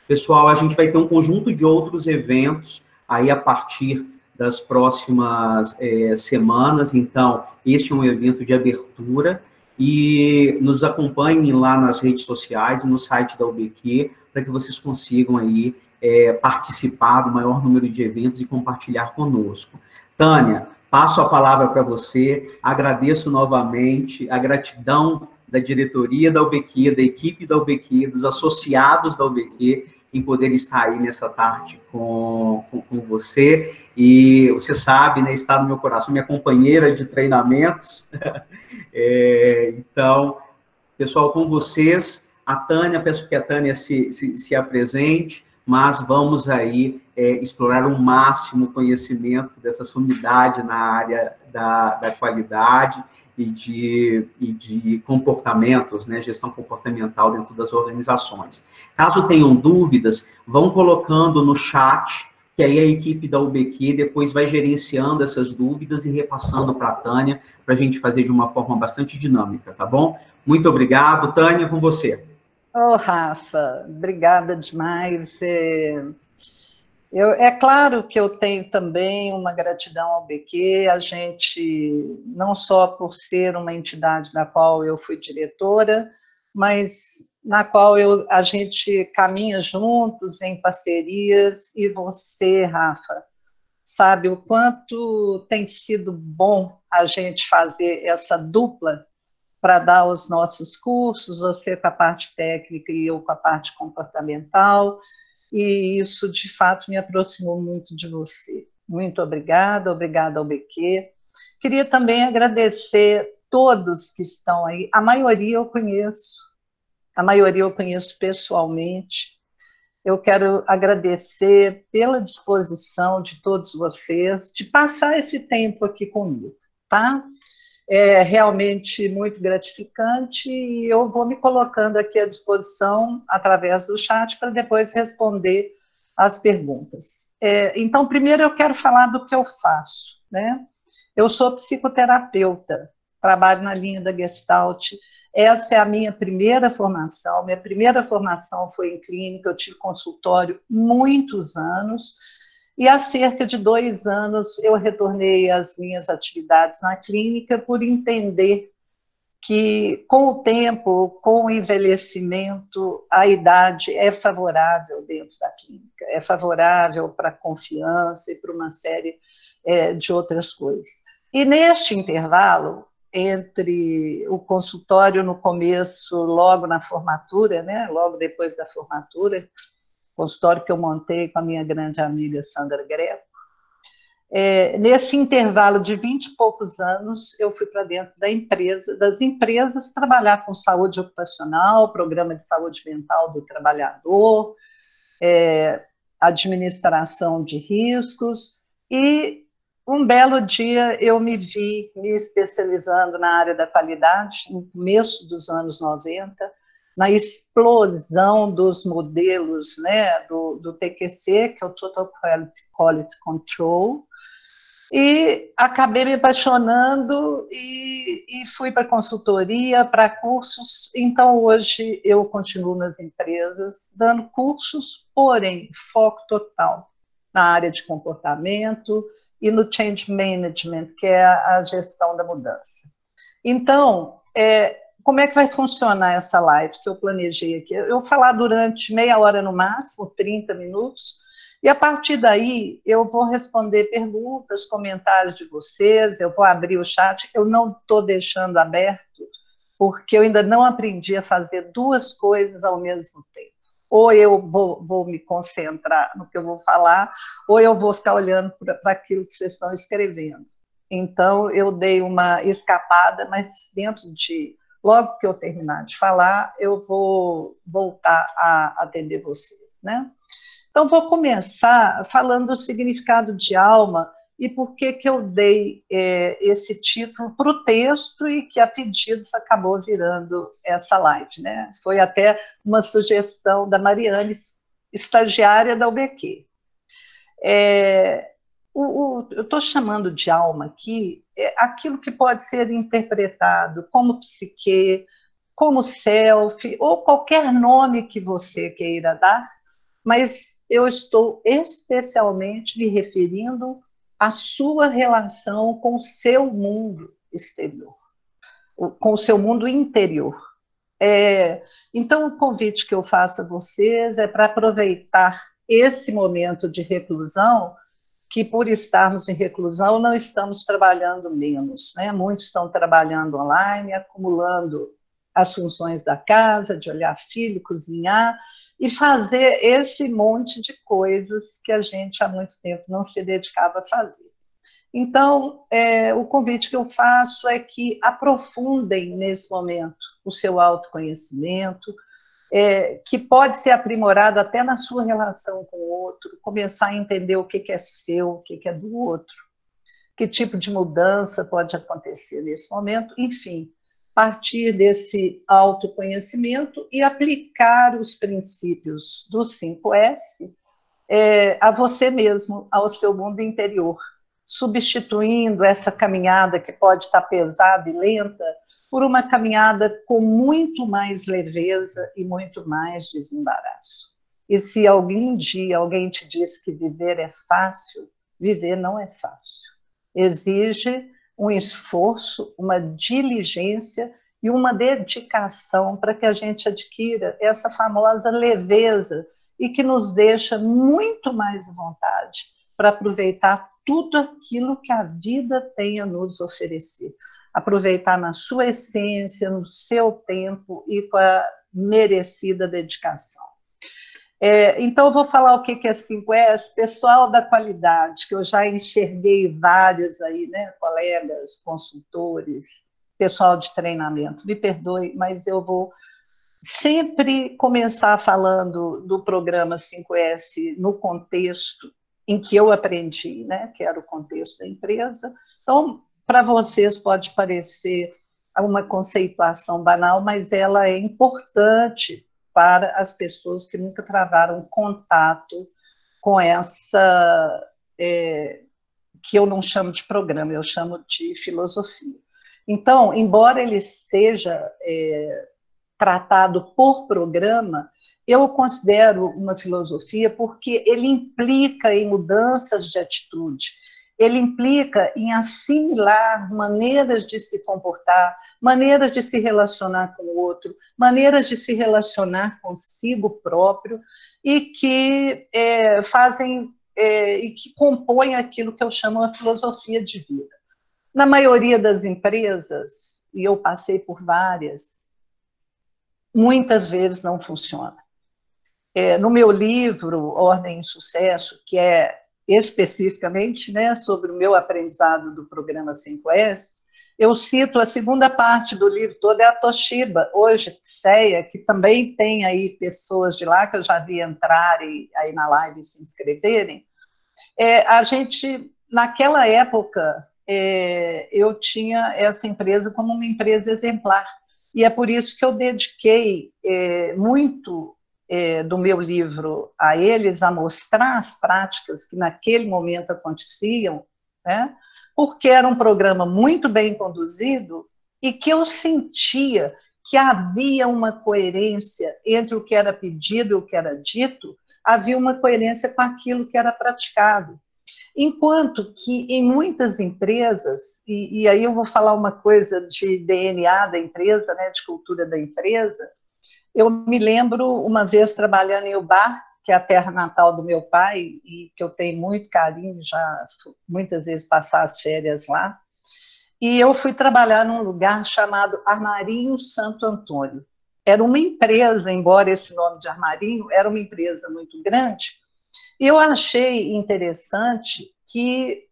Pessoal, a gente vai ter um conjunto de outros eventos aí a partir das próximas semanas, então, esse é um evento de abertura, e nos acompanhem lá nas redes sociais e no site da UBQ, para que vocês consigam aí participar do maior número de eventos e compartilhar conosco. Tânia, passo a palavra para você, agradeço novamente a gratidão da diretoria da UBQ, da equipe da UBQ, dos associados da UBQ, em poder estar aí nessa tarde com você, e você sabe, né, está no meu coração, minha companheira de treinamentos. Então, pessoal, com vocês, a Tânia, peço que a Tânia se apresente, mas vamos aí explorar o máximo conhecimento dessa sumidade na área da qualidade e de comportamentos, né, gestão comportamental dentro das organizações. Caso tenham dúvidas, vão colocando no chat, que aí a equipe da UBQ depois vai gerenciando essas dúvidas e repassando para a Tânia, para a gente fazer de uma forma bastante dinâmica, tá bom? Muito obrigado. Tânia, com você. Rafa, obrigada demais. É claro que eu tenho também uma gratidão ao BQ, a gente, não só por ser uma entidade da qual eu fui diretora, mas na qual a gente caminha juntos em parcerias, e você, Rafa, sabe o quanto tem sido bom a gente fazer essa dupla para dar os nossos cursos, você com a parte técnica e eu com a parte comportamental, e isso, de fato, me aproximou muito de você. Muito obrigada, obrigada ao BQ. Queria também agradecer todos que estão aí, a maioria eu conheço pessoalmente. Eu quero agradecer pela disposição de todos vocês, de passar esse tempo aqui comigo, tá? É realmente muito gratificante, e eu vou me colocando aqui à disposição através do chat para depois responder as perguntas. Então, primeiro eu quero falar do que eu faço, né? Eu sou psicoterapeuta, trabalho na linha da Gestalt, essa é a minha primeira formação foi em clínica, eu tive consultório muitos anos, e há cerca de 2 anos eu retornei às minhas atividades na clínica por entender que, com o tempo, com o envelhecimento, a idade é favorável dentro da clínica, é favorável para a confiança e para uma série de outras coisas. E neste intervalo, entre o consultório no começo, logo na formatura, né, logo depois da formatura, consultório que eu montei com a minha grande amiga Sandra Greco, nesse intervalo de 20 e poucos anos, eu fui para dentro das empresas, trabalhar com saúde ocupacional, programa de saúde mental do trabalhador, administração de riscos, e um belo dia eu me vi me especializando na área da qualidade, no começo dos anos 90, na explosão dos modelos, né, do TQC, que é o Total Quality Control, e acabei me apaixonando e fui para consultoria, para cursos. Então, hoje eu continuo nas empresas, dando cursos, porém, foco total na área de comportamento e no change management, que é a gestão da mudança. Então, como é que vai funcionar essa live que eu planejei aqui? Eu vou falar durante meia hora no máximo, 30 minutos, e a partir daí eu vou responder perguntas, comentários de vocês, eu vou abrir o chat, eu não estou deixando aberto, porque eu ainda não aprendi a fazer 2 coisas ao mesmo tempo. Ou eu vou me concentrar no que eu vou falar, ou eu vou ficar olhando para aquilo que vocês estão escrevendo. Então, eu dei uma escapada, mas logo que eu terminar de falar, eu vou voltar a atender vocês, né? Então, vou começar falando do significado de alma e por que eu dei esse título para o texto e que, a pedidos, acabou virando essa live, né? Foi até uma sugestão da Mariane, estagiária da UBQ. Eu estou chamando de alma aqui aquilo que pode ser interpretado como psique, como self, ou qualquer nome que você queira dar, mas eu estou especialmente me referindo à sua relação com o seu mundo exterior, com o seu mundo interior. Então, o convite que eu faço a vocês é para aproveitar esse momento de reclusão, que por estarmos em reclusão não estamos trabalhando menos, né? Muitos estão trabalhando online, acumulando as funções da casa, de olhar filho, cozinhar, e fazer esse monte de coisas que a gente há muito tempo não se dedicava a fazer. Então, o convite que eu faço é que aprofundem nesse momento o seu autoconhecimento, que pode ser aprimorado até na sua relação com o outro, começar a entender o que é seu, o que é do outro, que tipo de mudança pode acontecer nesse momento, enfim, partir desse autoconhecimento e aplicar os princípios do 5S a você mesmo, ao seu mundo interior, substituindo essa caminhada que pode estar pesada e lenta por uma caminhada com muito mais leveza e muito mais desembaraço. E se algum dia alguém te diz que viver é fácil, viver não é fácil. Exige um esforço, uma diligência e uma dedicação para que a gente adquira essa famosa leveza e que nos deixa muito mais à vontade para aproveitar tudo aquilo que a vida tem a nos oferecer. Aproveitar na sua essência, no seu tempo e com a merecida dedicação. Então, eu vou falar o que é 5S, pessoal da qualidade, que eu já enxerguei vários aí, né, colegas, consultores, pessoal de treinamento. Me perdoe, mas eu vou sempre começar falando do programa 5S no contexto em que eu aprendi, né, que era o contexto da empresa. Então, para vocês pode parecer uma conceituação banal, mas ela é importante para as pessoas que nunca travaram contato com essa, que eu não chamo de programa, eu chamo de filosofia. Então, embora ele seja tratado por programa, eu o considero uma filosofia porque ele implica em mudanças de atitude, ele implica em assimilar maneiras de se comportar, maneiras de se relacionar com o outro, maneiras de se relacionar consigo próprio, e que fazem e que compõem aquilo que eu chamo de filosofia de vida. Na maioria das empresas, e eu passei por várias, muitas vezes não funciona. No meu livro, Ordem e Sucesso, que é especificamente, né, sobre o meu aprendizado do programa 5S, eu cito a segunda parte do livro todo, é a Toshiba, hoje CEA, que também tem aí pessoas de lá, que eu já vi entrarem aí na live e se inscreverem. A gente, naquela época, eu tinha essa empresa como uma empresa exemplar, e é por isso que eu dediquei muito do meu livro a eles, a mostrar as práticas que naquele momento aconteciam, né? Porque era um programa muito bem conduzido e que eu sentia que havia uma coerência entre o que era pedido e o que era dito, havia uma coerência com aquilo que era praticado. Enquanto que em muitas empresas, e aí eu vou falar uma coisa de DNA da empresa, né, de cultura da empresa, eu me lembro uma vez trabalhando em Ubar, que é a terra natal do meu pai, e que eu tenho muito carinho, já muitas vezes passar as férias lá, e eu fui trabalhar num lugar chamado Armarinho Santo Antônio. Era uma empresa, embora esse nome de Armarinho, era uma empresa muito grande, e eu achei interessante que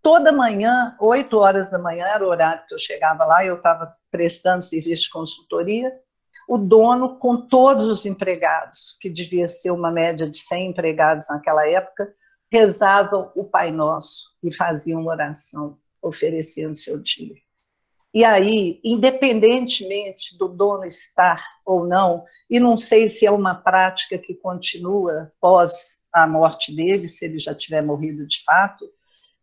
toda manhã, 8 horas da manhã, era o horário que eu chegava lá, eu estava prestando serviço de consultoria, o dono, com todos os empregados, que devia ser uma média de 100 empregados naquela época, rezavam o Pai Nosso e faziam uma oração, oferecendo seu dia. E aí, independentemente do dono estar ou não, e não sei se é uma prática que continua pós a morte dele, se ele já tiver morrido de fato,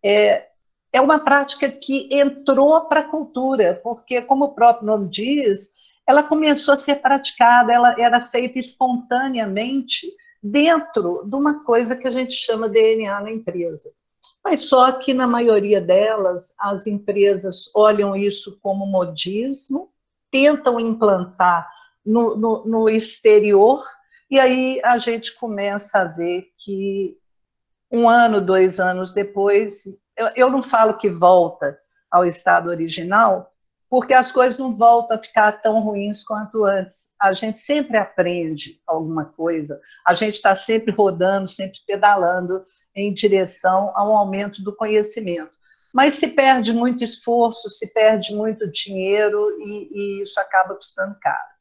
é uma prática que entrou para a cultura, porque, como o próprio nome diz, ela começou a ser praticada, ela era feita espontaneamente dentro de uma coisa que a gente chama DNA na empresa. Mas só que, na maioria delas, as empresas olham isso como modismo, tentam implantar no exterior, e aí a gente começa a ver que 1 ano, 2 anos depois, eu não falo que volta ao estado original, porque as coisas não voltam a ficar tão ruins quanto antes. A gente sempre aprende alguma coisa, a gente está sempre rodando, sempre pedalando em direção ao aumento do conhecimento. Mas se perde muito esforço, se perde muito dinheiro e isso acaba custando caro.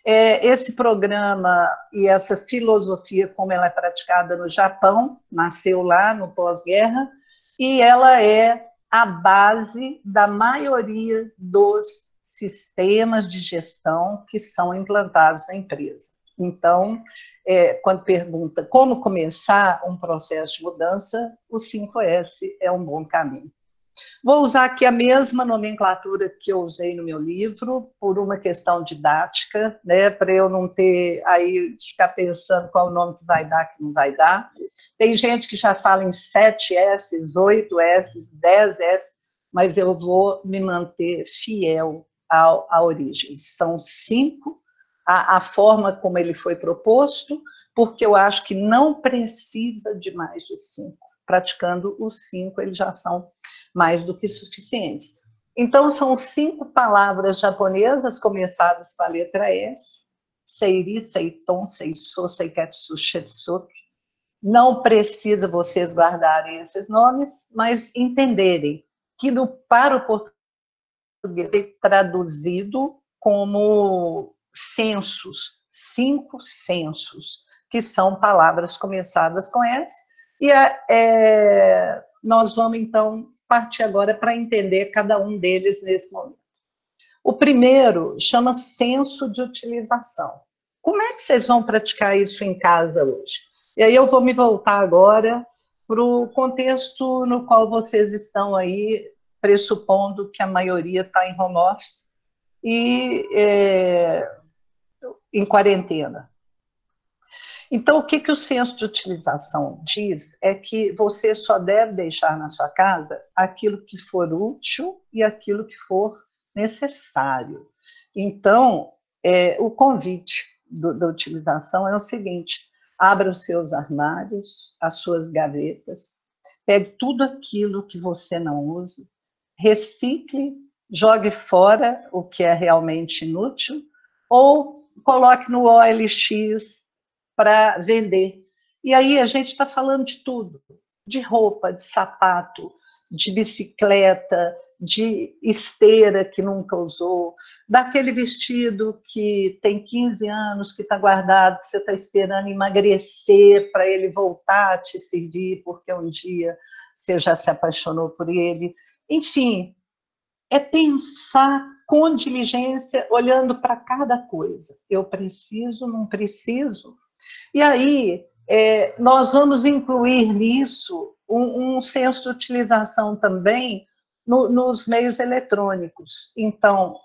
Esse programa e essa filosofia, como ela é praticada no Japão, nasceu lá no pós-guerra, e ela é a base da maioria dos sistemas de gestão que são implantados na empresa. Então, quando pergunta como começar um processo de mudança, o 5S é um bom caminho. Vou usar aqui a mesma nomenclatura que eu usei no meu livro, por uma questão didática, né, para eu não ter aí, ficar pensando qual o nome que vai dar, que não vai dar. Tem gente que já fala em 7S, 8S, 10S, mas eu vou me manter fiel à origem. São 5, a forma como ele foi proposto, porque eu acho que não precisa de mais de 5. Praticando os 5, eles já são mais do que suficientes. Então, são 5 palavras japonesas começadas com a letra S: seiri, seiton, seiso, seiketsu, shitsuki. Não precisa vocês guardarem esses nomes, mas entenderem que para o português é traduzido como censos, 5 censos, que são palavras começadas com S, e nós vamos, então, partir agora para entender cada um deles nesse momento. O primeiro chama senso de utilização. Como é que vocês vão praticar isso em casa hoje? E aí eu vou me voltar agora para o contexto no qual vocês estão aí, pressupondo que a maioria está em home office e em quarentena. Então, o que o senso de utilização diz é que você só deve deixar na sua casa aquilo que for útil e aquilo que for necessário. Então, o convite da utilização é o seguinte: abra os seus armários, as suas gavetas, pegue tudo aquilo que você não usa, recicle, jogue fora o que é realmente inútil, ou coloque no OLX para vender. E aí a gente está falando de tudo, de roupa, de sapato, de bicicleta, de esteira que nunca usou, daquele vestido que tem 15 anos, que está guardado, que você está esperando emagrecer para ele voltar a te servir, porque um dia você já se apaixonou por ele. Enfim, é pensar com diligência, olhando para cada coisa. Eu preciso, não preciso? E aí, nós vamos incluir nisso um senso de utilização também nos meios eletrônicos. Então,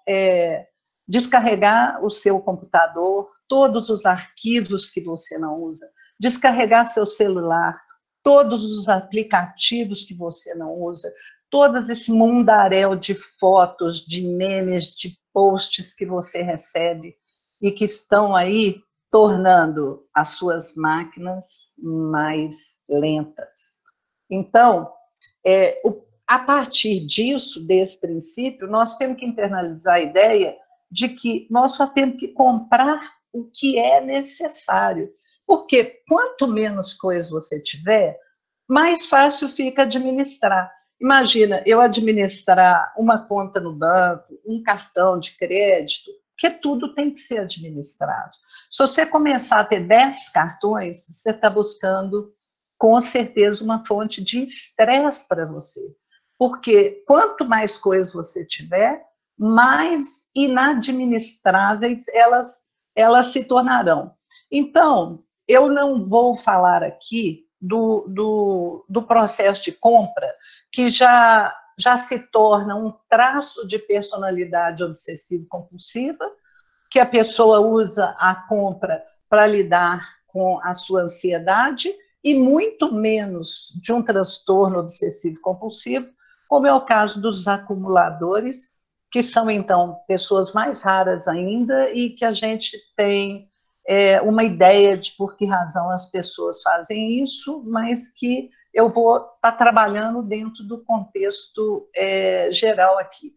descarregar o seu computador, todos os arquivos que você não usa, descarregar seu celular, todos os aplicativos que você não usa, todo esse mundaréu de fotos, de memes, de posts que você recebe e que estão aí tornando as suas máquinas mais lentas. Então, a partir disso, desse princípio, nós temos que internalizar a ideia de que nós só temos que comprar o que é necessário. Porque quanto menos coisa você tiver, mais fácil fica administrar. Imagina, eu administrar uma conta no banco, um cartão de crédito, porque tudo tem que ser administrado. Se você começar a ter 10 cartões, você está buscando, com certeza, uma fonte de estresse para você. Porque quanto mais coisas você tiver, mais inadministráveis elas se tornarão. Então, eu não vou falar aqui do processo de compra, que já se torna um traço de personalidade obsessivo-compulsiva, que a pessoa usa a compra para lidar com a sua ansiedade e muito menos de um transtorno obsessivo-compulsivo, como é o caso dos acumuladores, que são, então, pessoas mais raras ainda e que a gente tem uma ideia de por que razão as pessoas fazem isso, mas que eu vou estar trabalhando dentro do contexto geral aqui.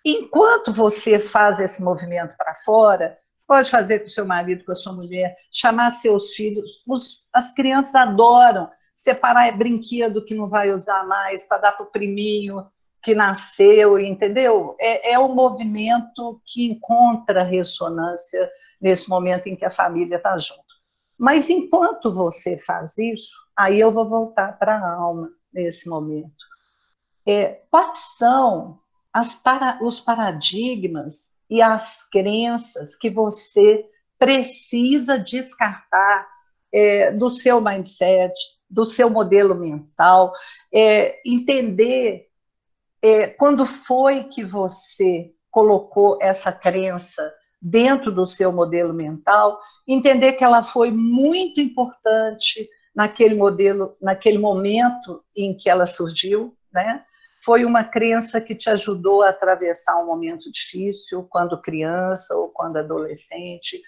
Enquanto você faz esse movimento para fora, você pode fazer com o seu marido, com a sua mulher, chamar seus filhos, as crianças adoram separar brinquedo que não vai usar mais para dar para o priminho que nasceu, entendeu? É um movimento que encontra ressonância nesse momento em que a família está junto. Mas enquanto você faz isso, aí eu vou voltar para a alma nesse momento. Quais são os paradigmas e as crenças que você precisa descartar do seu mindset, do seu modelo mental, entender quando foi que você colocou essa crença dentro do seu modelo mental, entender que ela foi muito importante naquele modelo, naquele momento em que ela surgiu, né? Foi uma crença que te ajudou a atravessar um momento difícil, quando criança ou quando adolescente.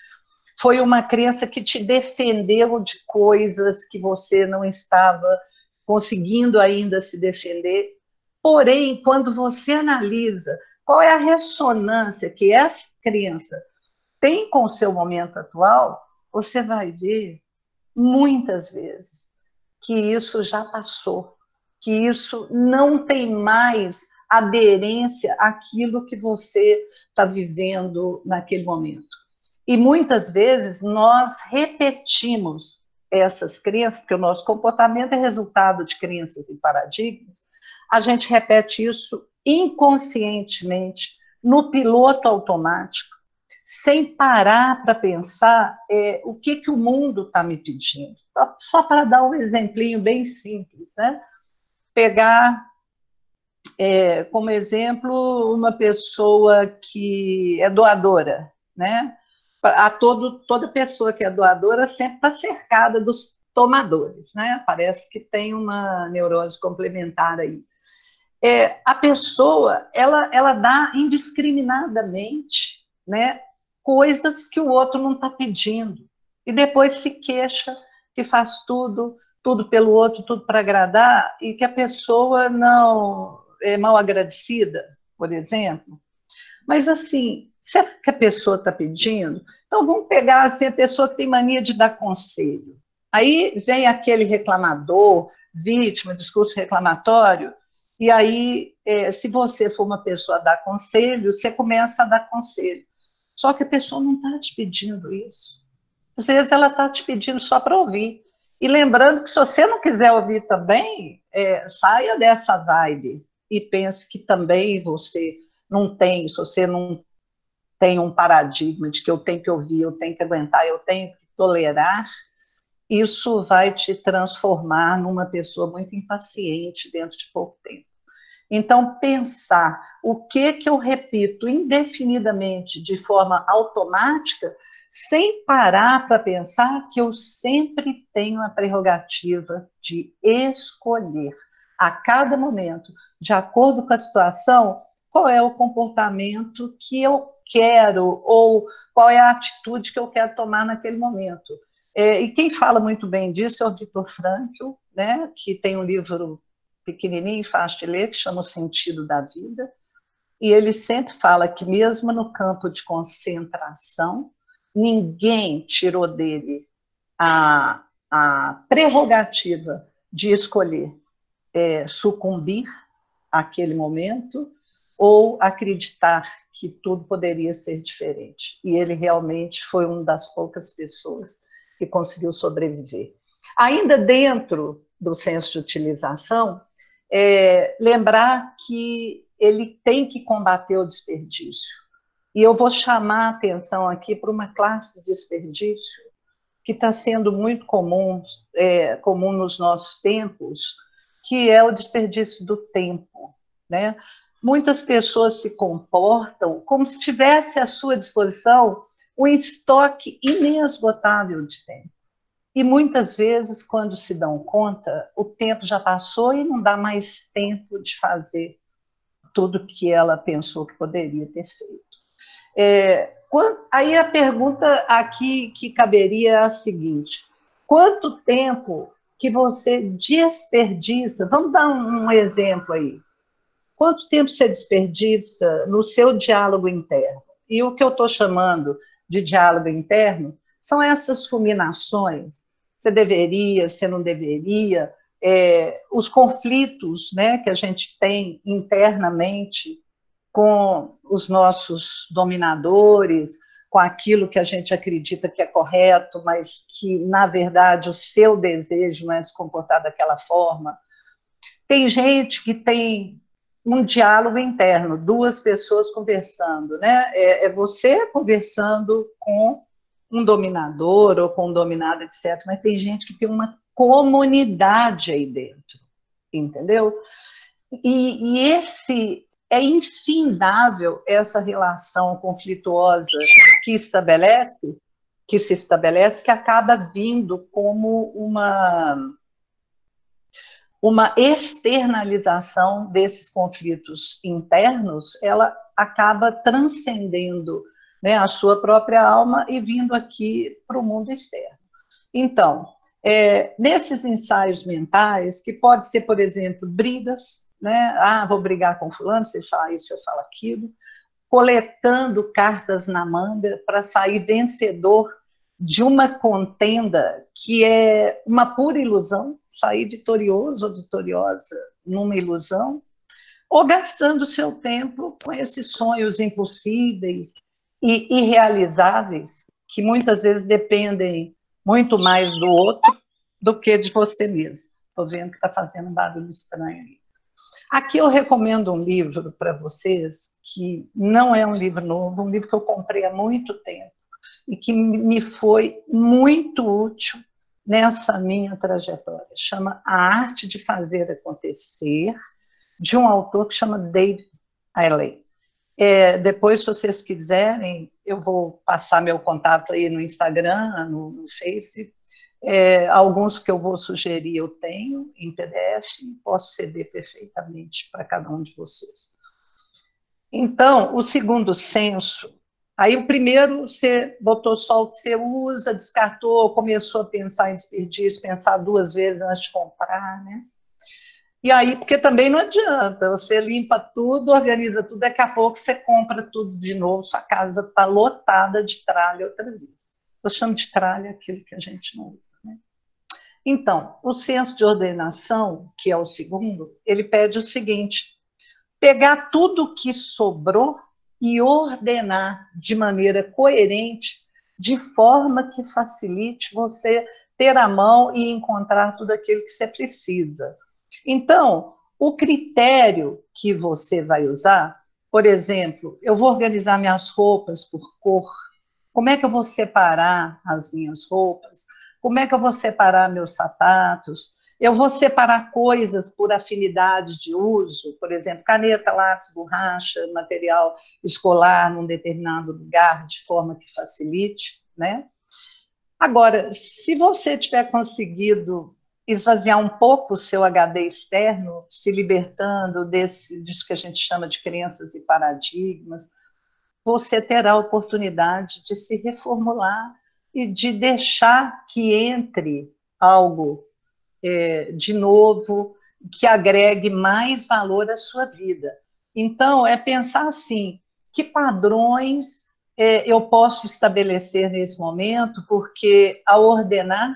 Foi uma crença que te defendeu de coisas que você não estava conseguindo ainda se defender. Porém, quando você analisa qual é a ressonância que essa crença tem com o seu momento atual, você vai ver, muitas vezes, que isso já passou, que isso não tem mais aderência àquilo que você está vivendo naquele momento. E muitas vezes nós repetimos essas crenças, porque o nosso comportamento é resultado de crenças e paradigmas, a gente repete isso inconscientemente, no piloto automático, sem parar para pensar o que o mundo está me pedindo. Só para dar um exemplinho bem simples, né? Pegar como exemplo uma pessoa que é doadora, né? Toda pessoa que é doadora sempre está cercada dos tomadores, né? Parece que tem uma neurose complementar aí. A pessoa, ela dá indiscriminadamente, né, coisas que o outro não está pedindo, e depois se queixa que faz tudo pelo outro, tudo para agradar, e que a pessoa não é mal agradecida, por exemplo. Mas assim, será que a pessoa está pedindo? Então vamos pegar assim, a pessoa que tem mania de dar conselho. Aí vem aquele reclamador, vítima, discurso reclamatório, e aí, se você for uma pessoa a dar conselho, você começa a dar conselho. Só que a pessoa não está te pedindo isso. Às vezes ela está te pedindo só para ouvir. E lembrando que se você não quiser ouvir também, saia dessa vibe e pense que também você não tem, se você não tem um paradigma de que eu tenho que ouvir, eu tenho que aguentar, eu tenho que tolerar, isso vai te transformar numa pessoa muito impaciente dentro de pouco tempo. Então, pensar o que eu repito indefinidamente, de forma automática, sem parar para pensar que eu sempre tenho a prerrogativa de escolher, a cada momento, de acordo com a situação, qual é o comportamento que eu quero, ou qual é a atitude que eu quero tomar naquele momento. E quem fala muito bem disso é o Viktor Frankl, né, que tem um livro pequenininho e fácil de ler, que chama O Sentido da Vida, e ele sempre fala que mesmo no campo de concentração, ninguém tirou dele a prerrogativa de escolher sucumbir àquele momento ou acreditar que tudo poderia ser diferente. E ele realmente foi uma das poucas pessoas que conseguiu sobreviver. Ainda dentro do senso de utilização, lembrar que ele tem que combater o desperdício. E eu vou chamar a atenção aqui para uma classe de desperdício que está sendo muito comum nos nossos tempos, que é o desperdício do tempo, né? Muitas pessoas se comportam como se tivesse à sua disposição um estoque inesgotável de tempo. E muitas vezes, quando se dão conta, o tempo já passou e não dá mais tempo de fazer tudo que ela pensou que poderia ter feito. Aí a pergunta aqui que caberia é a seguinte: quanto tempo que você desperdiça? Vamos dar um exemplo aí. Quanto tempo você desperdiça no seu diálogo interno? E o que eu estou chamando de diálogo interno são essas fulminações. Você deveria, você não deveria, os conflitos, né, que a gente tem internamente com os nossos dominadores, com aquilo que a gente acredita que é correto, mas que, na verdade, o seu desejo não é se comportar daquela forma. Tem gente que tem um diálogo interno, duas pessoas conversando, né? É você conversando com um dominador ou com um dominado, etc. Mas tem gente que tem uma comunidade aí dentro, entendeu? E esse é infindável essa relação conflituosa que se estabelece, que acaba vindo como uma externalização desses conflitos internos, ela acaba transcendendo, né, a sua própria alma e vindo aqui para o mundo externo. Então, nesses ensaios mentais, que pode ser, por exemplo, brigas, né? Vou brigar com fulano, você fala isso, eu falo aquilo, coletando cartas na manga para sair vencedor de uma contenda que é uma pura ilusão, sair vitorioso ou vitoriosa numa ilusão, ou gastando seu tempo com esses sonhos impossíveis e irrealizáveis, que muitas vezes dependem muito mais do outro do que de você mesmo. Estou vendo que está fazendo um barulho estranho aí. Aqui eu recomendo um livro para vocês, que não é um livro novo, um livro que eu comprei há muito tempo e que me foi muito útil nessa minha trajetória. Chama A Arte de Fazer Acontecer, de um autor que chama David Allen. Depois, se vocês quiserem, eu vou passar meu contato aí no Instagram, no Face. Alguns que eu vou sugerir eu tenho em PDF, posso ceder perfeitamente para cada um de vocês. Então, o segundo senso, aí o primeiro você botou só o que você usa, descartou, começou a pensar em desperdício, pensar duas vezes antes de comprar, né? E aí, porque também não adianta, você limpa tudo, organiza tudo, daqui a pouco você compra tudo de novo, sua casa está lotada de tralha outra vez. Eu chamo de tralha aquilo que a gente não usa, né? Então, o senso de ordenação, que é o segundo, ele pede o seguinte: pegar tudo que sobrou e ordenar de maneira coerente, de forma que facilite você ter à mão e encontrar tudo aquilo que você precisa. Então, o critério que você vai usar, por exemplo, eu vou organizar minhas roupas por cor. Como é que eu vou separar as minhas roupas? Como é que eu vou separar meus sapatos? Eu vou separar coisas por afinidade de uso, por exemplo, caneta, lápis, borracha, material escolar num determinado lugar, de forma que facilite, né? Agora, se você tiver conseguido esvaziar um pouco o seu HD externo, se libertando disso que a gente chama de crenças e paradigmas, você terá a oportunidade de se reformular e de deixar que entre algo de novo, que agregue mais valor à sua vida. Então, é pensar assim, que padrões eu posso estabelecer nesse momento, porque ao ordenar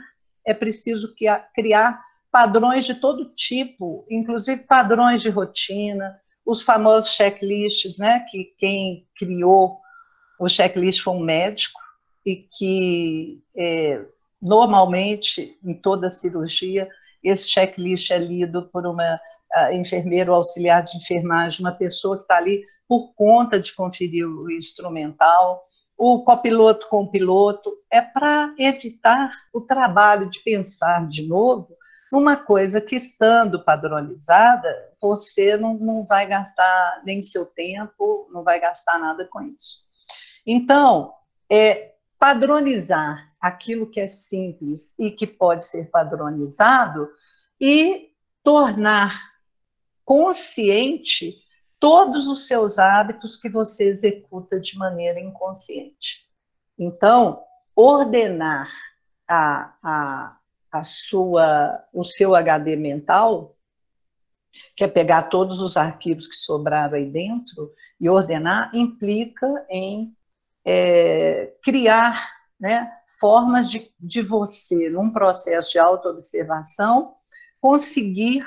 é preciso criar padrões de todo tipo, inclusive padrões de rotina, os famosos checklists, né, que quem criou o checklist foi um médico e que normalmente em toda cirurgia esse checklist é lido por uma enfermeira ou auxiliar de enfermagem, uma pessoa que está ali por conta de conferir o instrumental, o copiloto com o piloto, é para evitar o trabalho de pensar de novo numa coisa que, estando padronizada, você não vai gastar nem seu tempo, não vai gastar nada com isso. Então, padronizar aquilo que é simples e que pode ser padronizado e tornar consciente todos os seus hábitos que você executa de maneira inconsciente. Então, ordenar o seu HD mental, que é pegar todos os arquivos que sobraram aí dentro e ordenar, implica em criar, né, formas de você, num processo de autoobservação, conseguir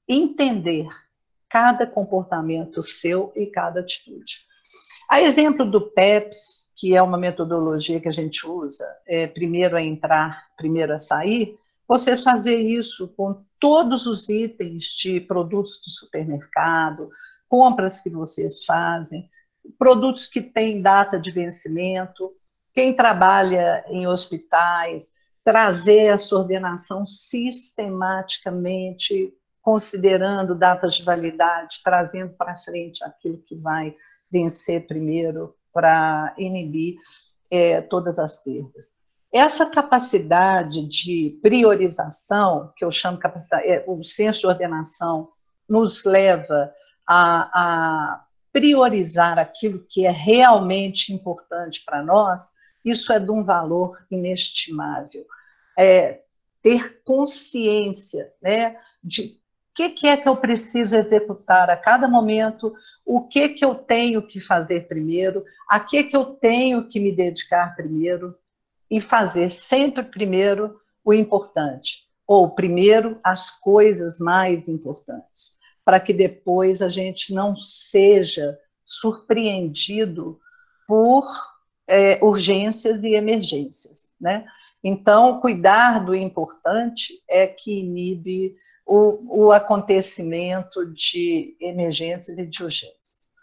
entender cada comportamento seu e cada atitude. A exemplo do PEPS, que é uma metodologia que a gente usa, primeiro a entrar, primeiro a sair, vocês fazer isso com todos os itens de produtos do supermercado, compras que vocês fazem, produtos que têm data de vencimento, quem trabalha em hospitais, trazer essa ordenação sistematicamente, considerando datas de validade, trazendo para frente aquilo que vai vencer primeiro para inibir todas as perdas. Essa capacidade de priorização, que eu chamo capacidade, o senso de ordenação, nos leva a priorizar aquilo que é realmente importante para nós. Isso é de um valor inestimável. Ter consciência, né, de o que é que eu preciso executar a cada momento, o que eu tenho que fazer primeiro, a que eu tenho que me dedicar primeiro, e fazer sempre primeiro o importante, ou primeiro as coisas mais importantes, para que depois a gente não seja surpreendido por urgências e emergências, né? Então, cuidar do importante é que inibe o acontecimento de emergências e de urgências.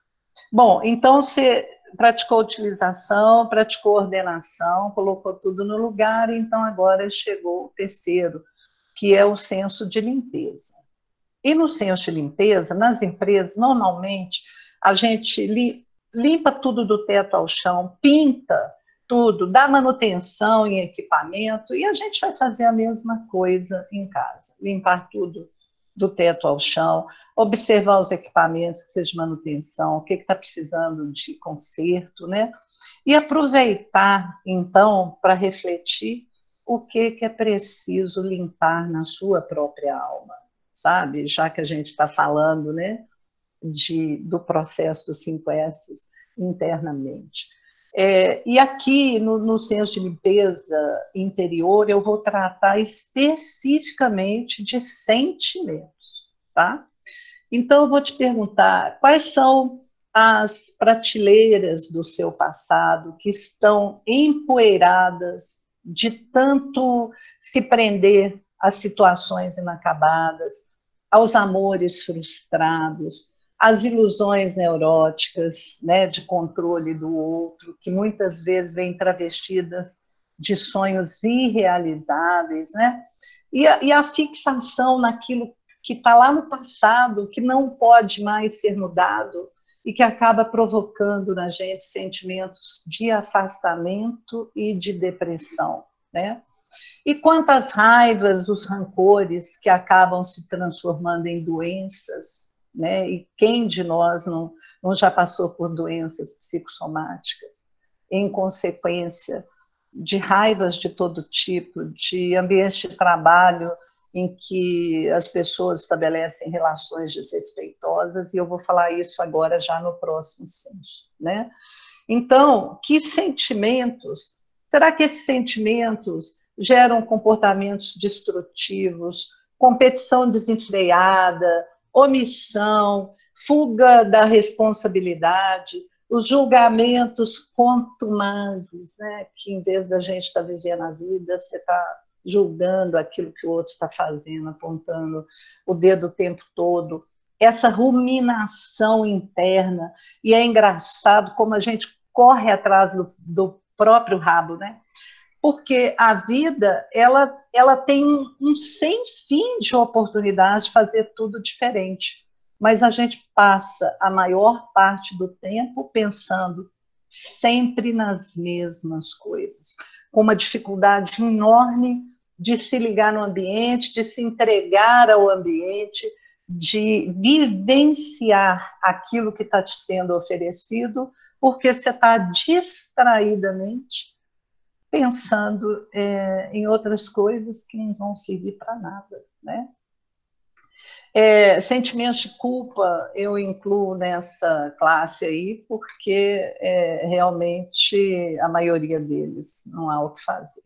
Bom, então você praticou utilização, praticou ordenação, colocou tudo no lugar, então agora chegou o terceiro, que é o senso de limpeza. E no senso de limpeza, nas empresas, normalmente, a gente limpa tudo do teto ao chão, pinta tudo, dá manutenção em equipamento, e a gente vai fazer a mesma coisa em casa, limpar tudo do teto ao chão, observar os equipamentos que seja de manutenção, o que está precisando de conserto, né? E aproveitar, então, para refletir o que é preciso limpar na sua própria alma, sabe? Já que a gente está falando, né, do processo dos 5S internamente. E aqui, no senso de limpeza interior, eu vou tratar especificamente de sentimentos, tá? Então, eu vou te perguntar, quais são as prateleiras do seu passado que estão empoeiradas de tanto se prender às situações inacabadas, aos amores frustrados, as ilusões neuróticas, né, de controle do outro, que muitas vezes vêm travestidas de sonhos irrealizáveis, né? E a fixação naquilo que está lá no passado, que não pode mais ser mudado e que acaba provocando na gente sentimentos de afastamento e de depressão, né? E quantas raivas, os rancores que acabam se transformando em doenças, né? E quem de nós não já passou por doenças psicossomáticas, em consequência de raivas de todo tipo, de ambientes de trabalho em que as pessoas estabelecem relações desrespeitosas, e eu vou falar isso agora já no próximo censo, né? Então, que sentimentos, será que esses sentimentos geram comportamentos destrutivos, competição desenfreada, omissão, fuga da responsabilidade, os julgamentos contumazes, né? Que em vez da gente estar vivendo a vida, você está julgando aquilo que o outro está fazendo, apontando o dedo o tempo todo, essa ruminação interna, e é engraçado como a gente corre atrás do próprio rabo, né? Porque a vida, ela tem um sem fim de oportunidade de fazer tudo diferente, mas a gente passa a maior parte do tempo pensando sempre nas mesmas coisas, com uma dificuldade enorme de se ligar no ambiente, de se entregar ao ambiente, de vivenciar aquilo que está te sendo oferecido, porque você está distraidamente pensando em outras coisas que não vão servir para nada, né? Sentimentos de culpa eu incluo nessa classe aí, porque realmente a maioria deles não há o que fazer.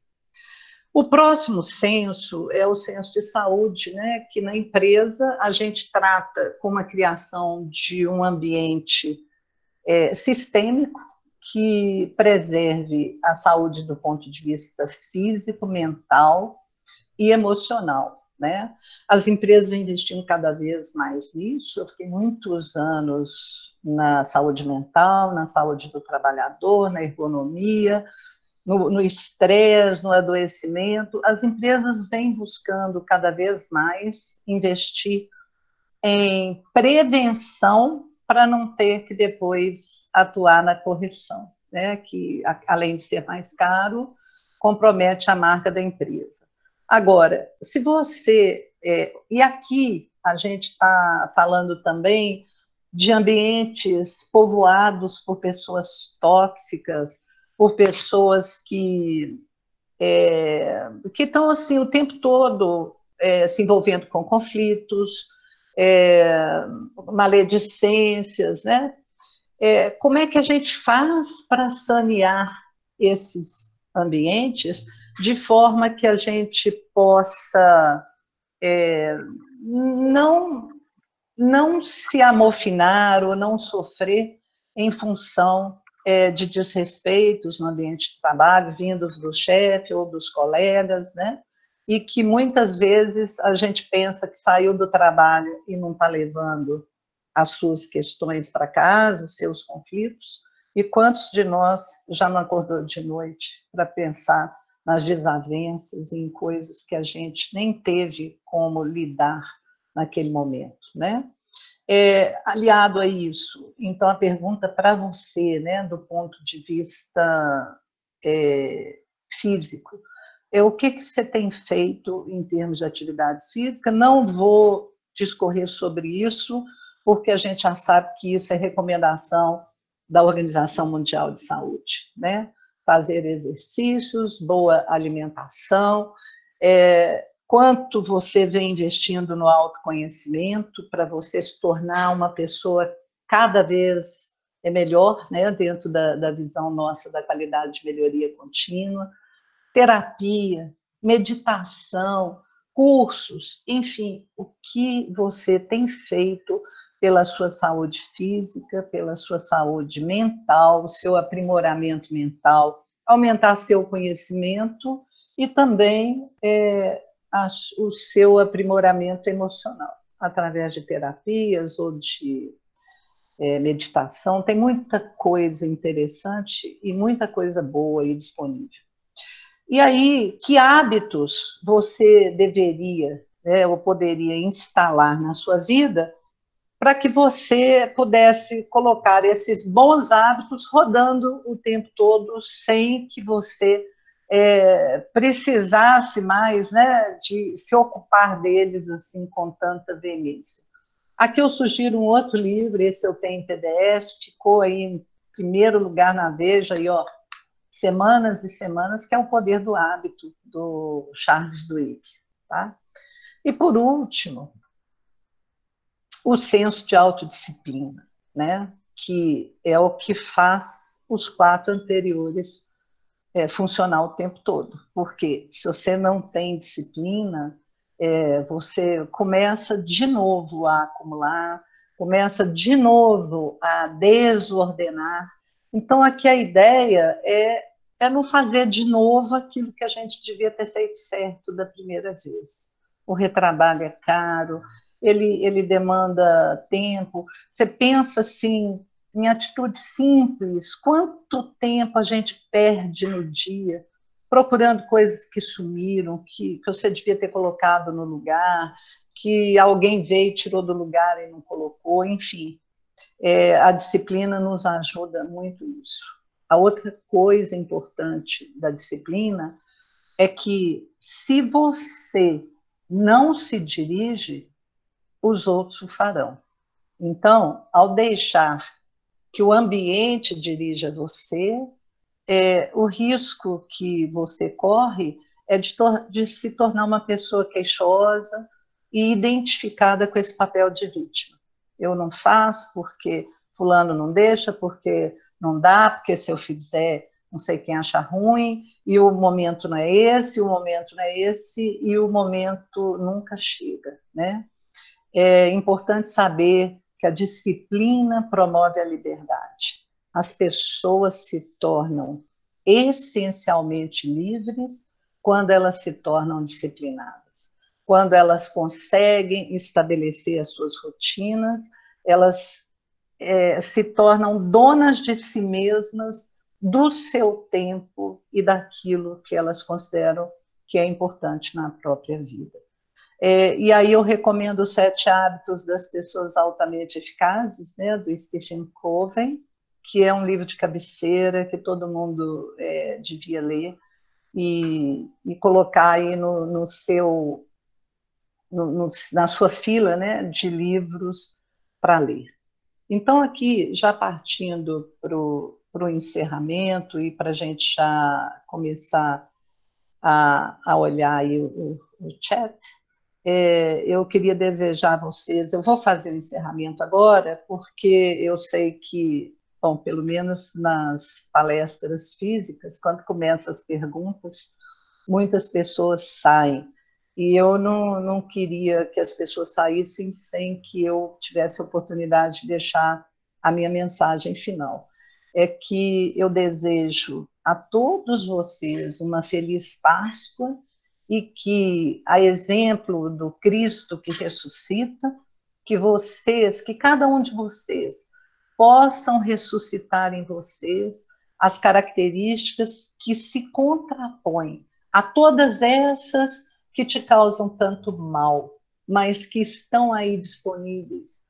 O próximo senso é o senso de saúde, né, que na empresa a gente trata como a criação de um ambiente sistêmico que preserve a saúde do ponto de vista físico, mental e emocional, né? As empresas vêm investindo cada vez mais nisso. Eu fiquei muitos anos na saúde mental, na saúde do trabalhador, na ergonomia, no estresse, no adoecimento. As empresas vêm buscando cada vez mais investir em prevenção para não ter que depois atuar na correção, né? Que, além de ser mais caro, compromete a marca da empresa. Agora, se você... e aqui a gente está falando também de ambientes povoados por pessoas tóxicas, por pessoas que estão assim, o tempo todo se envolvendo com conflitos, maledicências, né? Como é que a gente faz para sanear esses ambientes de forma que a gente possa não se amofinar ou não sofrer em função de desrespeitos no ambiente de trabalho, vindos do chefe ou dos colegas, né? E que muitas vezes a gente pensa que saiu do trabalho e não está levando as suas questões para casa, os seus conflitos, e quantos de nós já não acordou de noite para pensar nas desavenças e em coisas que a gente nem teve como lidar naquele momento, né? Aliado a isso, então a pergunta para você, né, do ponto de vista físico, o que você tem feito em termos de atividades físicas? Não vou discorrer sobre isso, porque a gente já sabe que isso é recomendação da Organização Mundial de Saúde, né? Fazer exercícios, boa alimentação, quanto você vem investindo no autoconhecimento para você se tornar uma pessoa cada vez melhor, né, dentro da visão nossa da qualidade de melhoria contínua, terapia, meditação, cursos, enfim, o que você tem feito pela sua saúde física, pela sua saúde mental, seu aprimoramento mental, aumentar seu conhecimento e também o seu aprimoramento emocional, através de terapias ou de meditação. Tem muita coisa interessante e muita coisa boa aí disponível. E aí, que hábitos você deveria, ou poderia instalar na sua vida para que você pudesse colocar esses bons hábitos rodando o tempo todo, sem que você precisasse mais, né, de se ocupar deles assim com tanta veemência. Aqui eu sugiro um outro livro, esse eu tenho em PDF, ficou aí em primeiro lugar na Veja, aí, ó, Semanas e Semanas, que é O Poder do Hábito, do Charles Duhigg, tá? E por último, o senso de autodisciplina, né? Que é o que faz os 4 anteriores funcionar o tempo todo. Porque se você não tem disciplina, você começa de novo a acumular, começa de novo a desordenar. Então, aqui a ideia é não fazer de novo aquilo que a gente devia ter feito certo da primeira vez. O retrabalho é caro, ele demanda tempo. Você pensa assim, em atitudes simples, quanto tempo a gente perde no dia procurando coisas que sumiram, que você devia ter colocado no lugar, que alguém veio e tirou do lugar e não colocou, enfim. A disciplina nos ajuda muito nisso. a outra coisa importante da disciplina é que, se você não se dirige, os outros o farão. Então, ao deixar que o ambiente dirija você, o risco que você corre é de se tornar uma pessoa queixosa e identificada com esse papel de vítima. Eu não faço porque fulano não deixa, porque não dá, porque se eu fizer, não sei quem acha ruim, e o momento não é esse, o momento não é esse, e o momento nunca chega, né? É importante saber que a disciplina promove a liberdade. As pessoas se tornam essencialmente livres quando elas se tornam disciplinadas. Quando elas conseguem estabelecer as suas rotinas, elas se tornam donas de si mesmas, do seu tempo e daquilo que elas consideram que é importante na própria vida. E aí eu recomendo os 7 Hábitos das Pessoas Altamente Eficazes, né, do Stephen Covey, que é um livro de cabeceira que todo mundo devia ler e colocar aí na sua fila, né, de livros para ler. Então, aqui, já partindo para o encerramento e para a gente já começar a olhar aí o chat, eu queria desejar a vocês, eu vou fazer o encerramento agora, porque eu sei que, bom, pelo menos nas palestras físicas, quando começam as perguntas, muitas pessoas saem, e eu não queria que as pessoas saíssem sem que eu tivesse a oportunidade de deixar a minha mensagem final. É que eu desejo a todos vocês uma feliz Páscoa, e que, a exemplo do Cristo que ressuscita, que cada um de vocês possam ressuscitar em vocês as características que se contrapõem a todas essas que te causam tanto mal, mas que estão aí disponíveis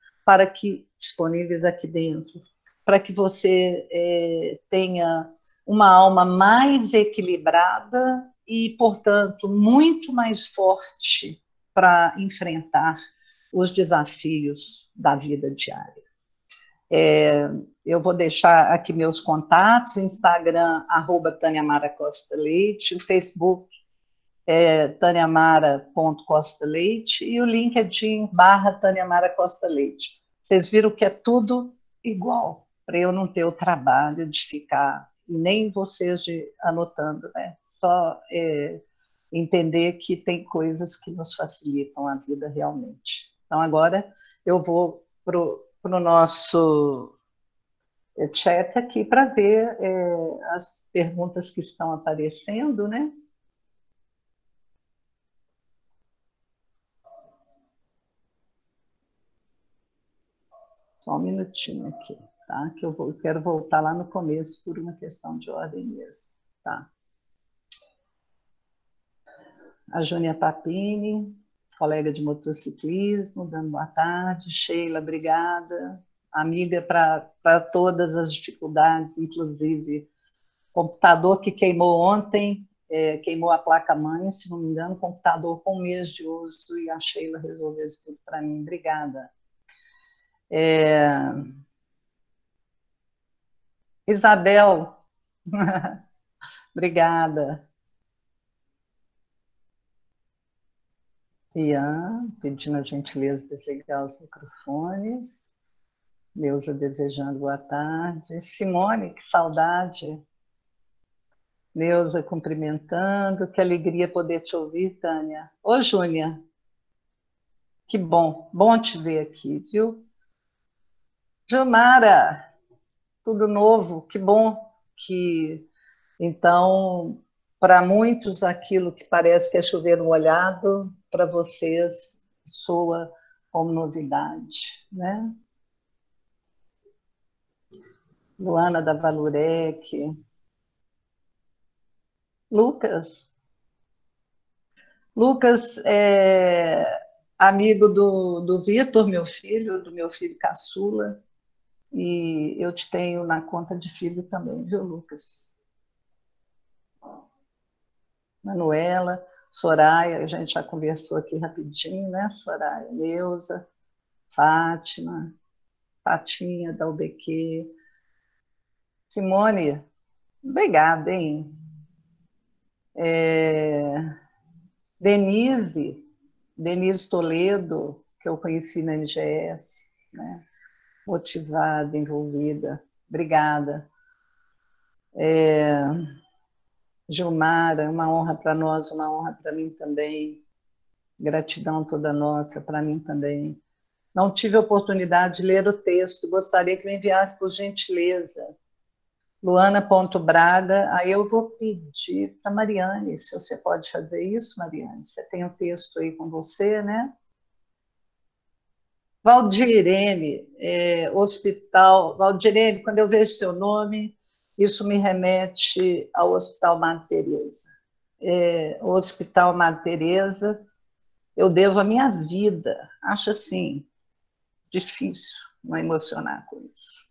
aqui dentro, para que você tenha uma alma mais equilibrada e, portanto, muito mais forte para enfrentar os desafios da vida diária. Eu vou deixar aqui meus contatos: Instagram, @TâniaMaraCostaLeite, o Facebook taniamara.costaleite e o LinkedIn /TâniaMaraCostaLeite. Vocês viram que é tudo igual, para eu não ter o trabalho de ficar, e nem vocês anotando, né? Só entender que tem coisas que nos facilitam a vida realmente. Então, agora eu vou para o nosso chat aqui para ver as perguntas que estão aparecendo, né? Só um minutinho aqui, tá? Que eu quero voltar lá no começo por uma questão de ordem mesmo, tá? A Júnia Papini, colega de motociclismo, dando boa tarde. Sheila, obrigada. Amiga para todas as dificuldades, inclusive computador que queimou ontem, queimou a placa-mãe, se não me engano, computador com 1 mês de uso, e a Sheila resolveu isso tudo para mim. Obrigada. Isabel, obrigada. Ian, pedindo a gentileza de desligar os microfones. Neuza desejando boa tarde. Simone, que saudade. Neuza cumprimentando. Que alegria poder te ouvir, Tânia. Ô, Júnia, que bom. Bom te ver aqui, viu? Gilmara, tudo novo. Que bom que, então, para muitos, aquilo que parece que é chover no molhado, para vocês soa como novidade, né? Luana da Valurec. Lucas é amigo do Vitor, meu filho, do meu filho caçula, E eu te tenho na conta de filho também, viu, Lucas? Manuela, Soraya, a gente já conversou aqui rapidinho, né, Soraya? Neuza, Fátima, Patinha, Dalbeque. Simone, obrigada, hein? Denise, Denise Toledo, que eu conheci na NGS, né? Motivada, envolvida. Obrigada. Gilmara, uma honra para nós, uma honra para mim também. Gratidão toda nossa, para mim também. Não tive a oportunidade de ler o texto, gostaria que me enviasse por gentileza. Luana.braga, aí eu vou pedir para Mariane, se você pode fazer isso, Mariane. Você tem o texto aí com você, né? Valdirene, Valdirene, quando eu vejo seu nome, isso me remete ao Hospital Madre Teresa. O Hospital Madre Teresa, eu devo a minha vida. Acho assim, difícil não emocionar com isso.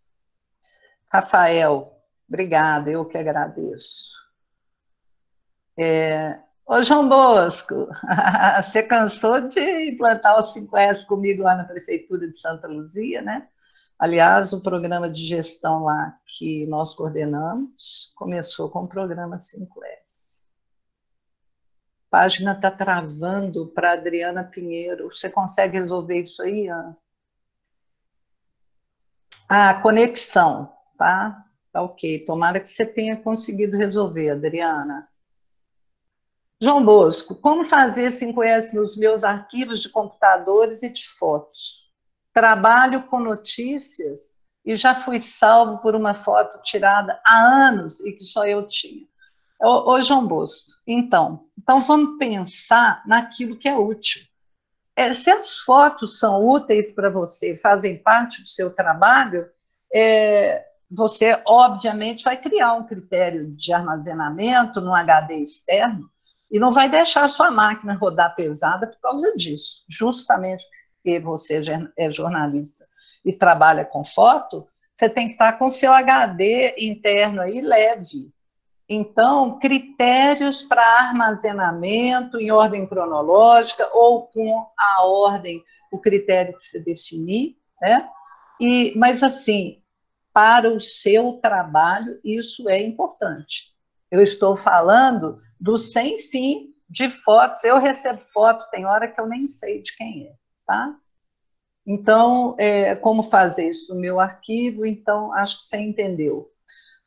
Rafael, obrigada, eu que agradeço. Ô, João Bosco, você cansou de implantar o 5S comigo lá na Prefeitura de Santa Luzia, né? Aliás, o programa de gestão lá que nós coordenamos começou com o programa 5S. A página está travando para Adriana Pinheiro. Você consegue resolver isso aí, Ana? Conexão, tá? Tá ok. Tomara que você tenha conseguido resolver, Adriana. João Bosco, como fazer 5S nos meus arquivos de computadores e de fotos? Trabalho com notícias e já fui salvo por uma foto tirada há anos e que só eu tinha. Ô João Bosco, então vamos pensar naquilo que é útil. Se as fotos são úteis para você, fazem parte do seu trabalho, você, obviamente, vai criar um critério de armazenamento no HD externo e não vai deixar a sua máquina rodar pesada por causa disso. Justamente porque você é jornalista e trabalha com foto, você tem que estar com seu HD interno aí leve. Então, critérios para armazenamento em ordem cronológica ou com a ordem, o critério que você definir, né? Mas, assim, para o seu trabalho, isso é importante. Eu estou falando do sem fim de fotos. Eu recebo foto, tem hora que eu nem sei de quem é, tá? Então, como fazer isso no meu arquivo? Então, acho que você entendeu.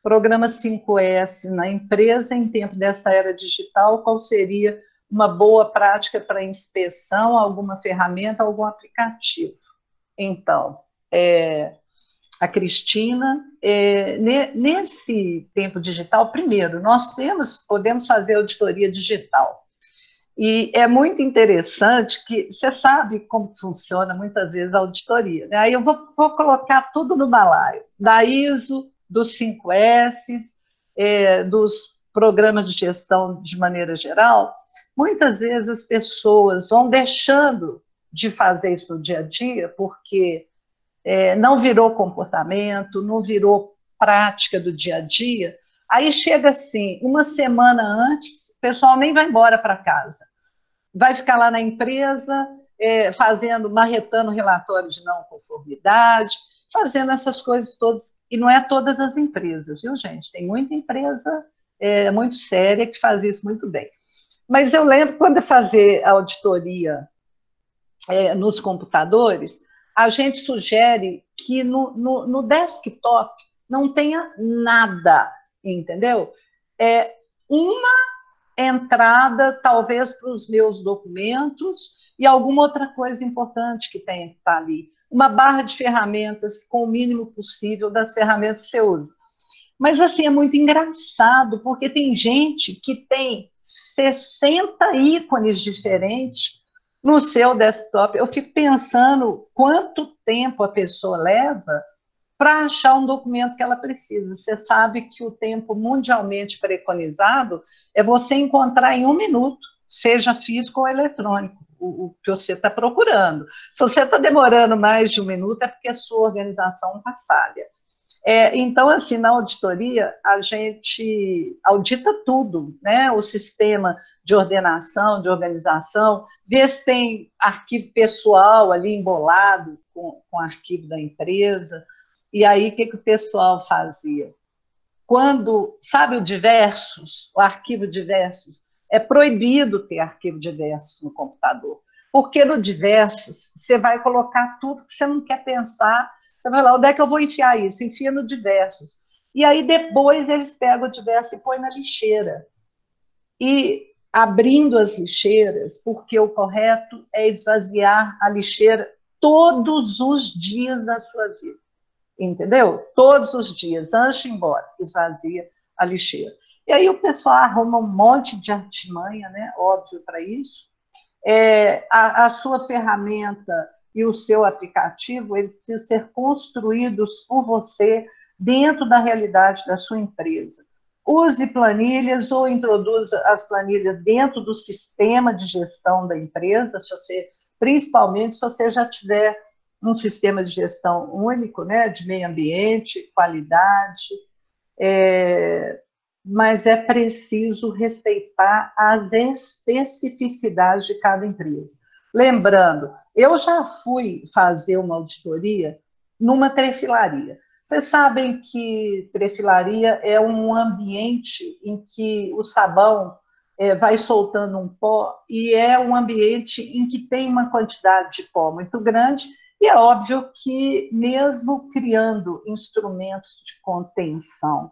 Programa 5S na empresa em tempo dessa era digital, qual seria uma boa prática para inspeção, alguma ferramenta, algum aplicativo? Então, a Cristina, nesse tempo digital, primeiro, nós podemos fazer auditoria digital. E é muito interessante que você sabe como funciona muitas vezes a auditoria, né? Aí eu vou colocar tudo no balaio, da ISO, dos 5S, dos programas de gestão de maneira geral. Muitas vezes as pessoas vão deixando de fazer isso no dia a dia porque não virou comportamento, não virou prática do dia a dia. Aí chega assim, uma semana antes, o pessoal nem vai embora para casa. Vai ficar lá na empresa, marretando relatório de não conformidade, fazendo essas coisas todas. E não é todas as empresas, viu, gente? Tem muita empresa muito séria que faz isso muito bem. Mas eu lembro, quando eu fazia auditoria nos computadores, a gente sugere que no desktop não tenha nada, entendeu? Uma entrada, talvez, para os meus documentos e alguma outra coisa importante que tem que estar ali. Uma barra de ferramentas com o mínimo possível das ferramentas que você usa. Mas, assim, é muito engraçado, porque tem gente que tem 60 ícones diferentes no seu desktop. Eu fico pensando quanto tempo a pessoa leva para achar um documento que ela precisa. Você sabe que o tempo mundialmente preconizado é você encontrar em 1 minuto, seja físico ou eletrônico. o que você está procurando. Se você está demorando mais de 1 minuto, é porque a sua organização está falha. Então, assim, na auditoria, a gente audita tudo, né? O sistema de ordenação, de organização, vê se tem arquivo pessoal ali embolado com o arquivo da empresa. E aí, o que o pessoal fazia? Quando, sabe o diversos, o arquivo diversos, é proibido ter arquivo diversos no computador, porque no diversos você vai colocar tudo que você não quer pensar. Você vai lá, onde é que eu vou enfiar isso? Enfia no diversos. E aí depois eles pegam o diverso e põem na lixeira. E abrindo as lixeiras, porque o correto é esvaziar a lixeira todos os dias da sua vida. Entendeu? Todos os dias, antes de ir embora, esvazia a lixeira. E aí o pessoal arruma um monte de artimanha, né? Óbvio, para isso. A sua ferramenta e o seu aplicativo, eles precisam ser construídos por você dentro da realidade da sua empresa. Use planilhas ou introduza as planilhas dentro do sistema de gestão da empresa, principalmente se você já tiver um sistema de gestão único, né, de meio ambiente, qualidade, mas é preciso respeitar as especificidades de cada empresa. Lembrando, eu já fui fazer uma auditoria numa trefilaria. Vocês sabem que trefilaria é um ambiente em que o sabão vai soltando um pó, e é um ambiente em que tem uma quantidade de pó muito grande, e é óbvio que, mesmo criando instrumentos de contenção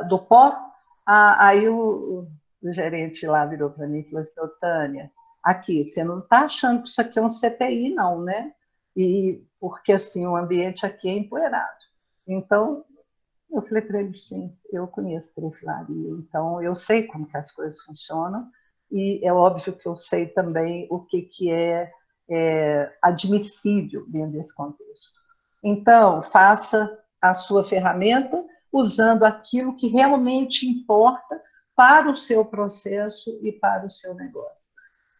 do pó, aí o gerente lá virou para mim e falou assim: Tânia, aqui, você não está achando que isso aqui é um CTI, não, né? Porque, assim, o ambiente aqui é empoeirado. Então, eu falei para ele: sim, eu conheço trefilaria, então eu sei como que as coisas funcionam, e é óbvio que eu sei também o que é admissível dentro desse contexto. Então, faça a sua ferramenta usando aquilo que realmente importa para o seu processo e para o seu negócio.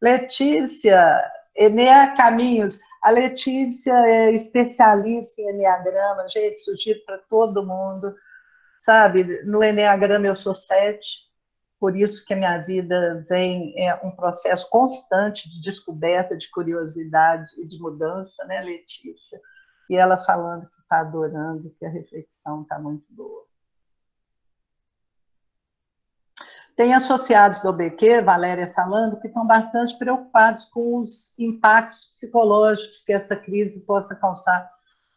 Letícia, Enea Caminhos, a Letícia é especialista em Enneagrama, gente, sugiro para todo mundo, sabe? No Enneagrama eu sou 7, por isso que a minha vida vem um processo constante de descoberta, de curiosidade e de mudança, né, Letícia? E ela falando que está adorando, que a reflexão está muito boa. Tem associados do OBQ, Valéria falando, que estão bastante preocupados com os impactos psicológicos que essa crise possa causar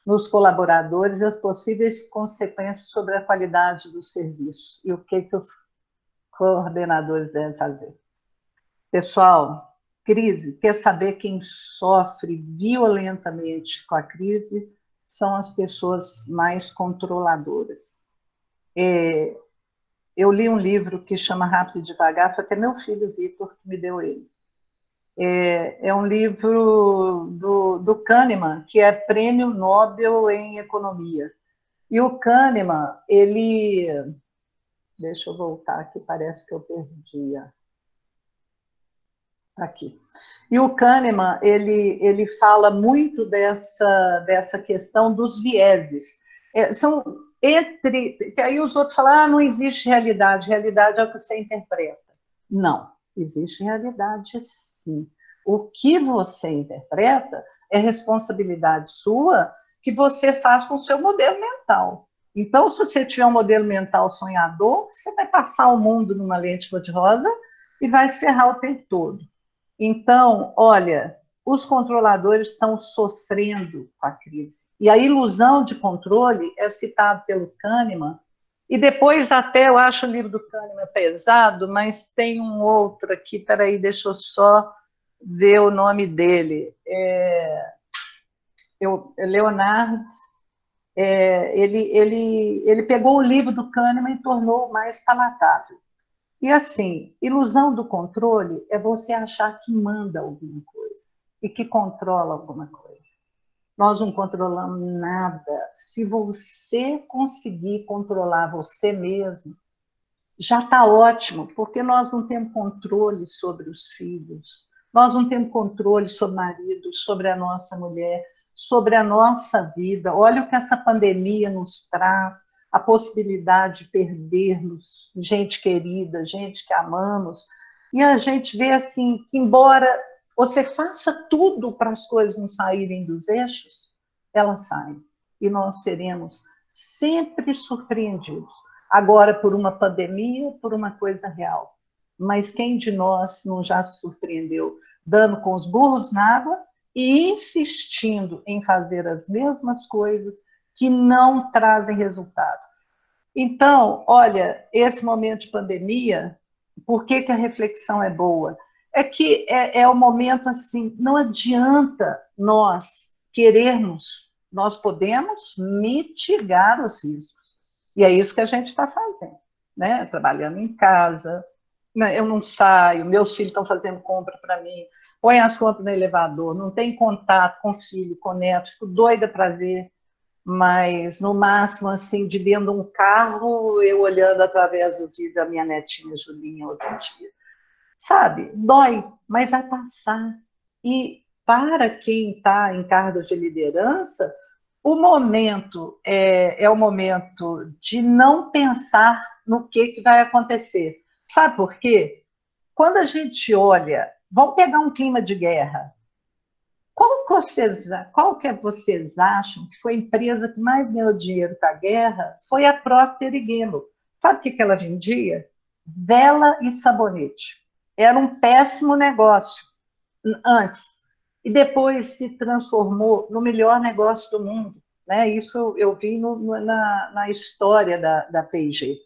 nos colaboradores e as possíveis consequências sobre a qualidade do serviço. E o que os coordenadores devem fazer. Pessoal, crise, quer saber quem sofre violentamente com a crise? São as pessoas mais controladoras. Eu li um livro que chama Rápido e Devagar, foi até meu filho, Vitor, que me deu ele. É um livro do Kahneman, que é Prêmio Nobel em Economia. E o Kahneman, ele... Deixa eu voltar aqui, parece que eu perdi. Aqui. E o Kahneman, ele fala muito dessa questão dos vieses. Que aí os outros falam, não existe realidade é o que você interpreta. Não, existe realidade sim. O que você interpreta é responsabilidade sua que você faz com o seu modelo mental. Então, se você tiver um modelo mental sonhador, você vai passar o mundo numa lente cor-de-rosa e vai se ferrar o tempo todo. Então, olha, os controladores estão sofrendo com a crise. E a ilusão de controle é citado pelo Kahneman, e depois até, eu acho o livro do Kahneman pesado, mas tem um outro aqui, peraí, deixa eu só ver o nome dele. Leonard, ele pegou o livro do Kahneman e tornou mais palatável. E assim, ilusão do controle é você achar que manda alguma coisa e que controla alguma coisa. Nós não controlamos nada. Se você conseguir controlar você mesmo, já está ótimo, porque nós não temos controle sobre os filhos, nós não temos controle sobre o marido, sobre a nossa mulher, sobre a nossa vida. Olha o que essa pandemia nos traz, a possibilidade de perdermos gente querida, gente que amamos, e a gente vê assim que embora você faça tudo para as coisas não saírem dos eixos, elas saem. E nós seremos sempre surpreendidos. Agora por uma pandemia, por uma coisa real. Mas quem de nós não já se surpreendeu dando com os burros na água e insistindo em fazer as mesmas coisas que não trazem resultado? Então, olha, esse momento de pandemia, por que que a reflexão é boa? É que é o momento assim, não adianta nós querermos, nós podemos mitigar os riscos. E é isso que a gente está fazendo, né? Trabalhando em casa, eu não saio, meus filhos estão fazendo compra para mim, põe as compras no elevador, não tem contato com filho, com neto, fico doida para ver, mas no máximo, assim, de dentro de um carro, eu olhando através do vidro a minha netinha Julinha outro dia. Sabe, dói, mas vai passar. E para quem está em cargos de liderança, o momento é o momento de não pensar no que vai acontecer. Sabe por quê? Quando a gente olha, vamos pegar um clima de guerra. Qual que vocês acham que foi a empresa que mais ganhou dinheiro com a guerra? Foi a Procter & Gamble. Sabe o que ela vendia? Vela e sabonete. Era um péssimo negócio antes. E depois se transformou no melhor negócio do mundo. Né? Isso eu vi na história da P&G.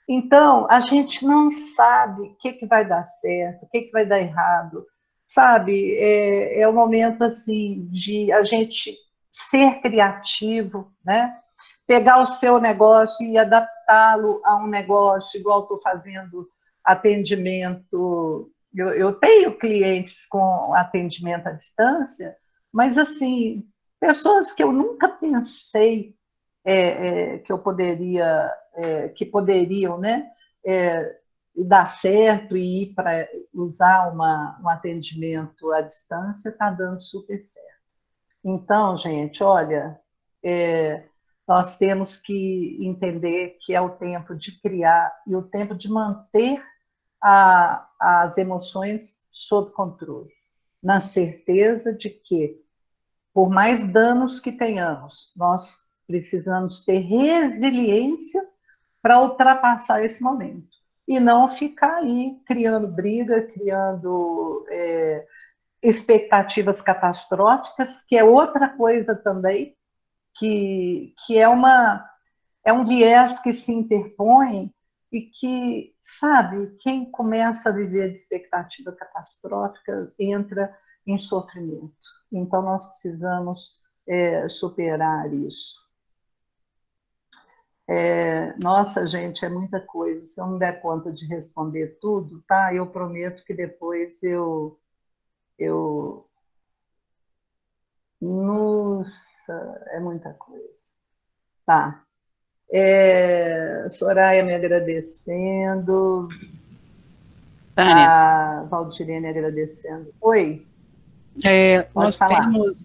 Então, a gente não sabe o que vai dar certo, o que vai dar errado, sabe? É um momento, assim, de a gente ser criativo, né? Pegar o seu negócio e adaptá-lo a um negócio, igual estou fazendo atendimento. Eu tenho clientes com atendimento à distância, mas, assim, pessoas que eu nunca pensei que eu poderia, que poderiam, né, dar certo e ir para usar um atendimento à distância, está dando super certo. Então, gente, olha, nós temos que entender que é o tempo de criar e o tempo de manter as emoções sob controle, na certeza de que, por mais danos que tenhamos, nós precisamos ter resiliência para ultrapassar esse momento. E não ficar aí criando briga, criando expectativas catastróficas, que é outra coisa também, que é um viés que se interpõe e que, sabe, quem começa a viver de expectativa catastrófica entra em sofrimento. Então, nós precisamos superar isso. Nossa, gente, é muita coisa. Se eu não der conta de responder tudo, tá? Eu prometo que depois Nossa, é muita coisa. Tá. Soraya me agradecendo. Tânia, A Valdirene agradecendo. Oi, pode nós falar. temos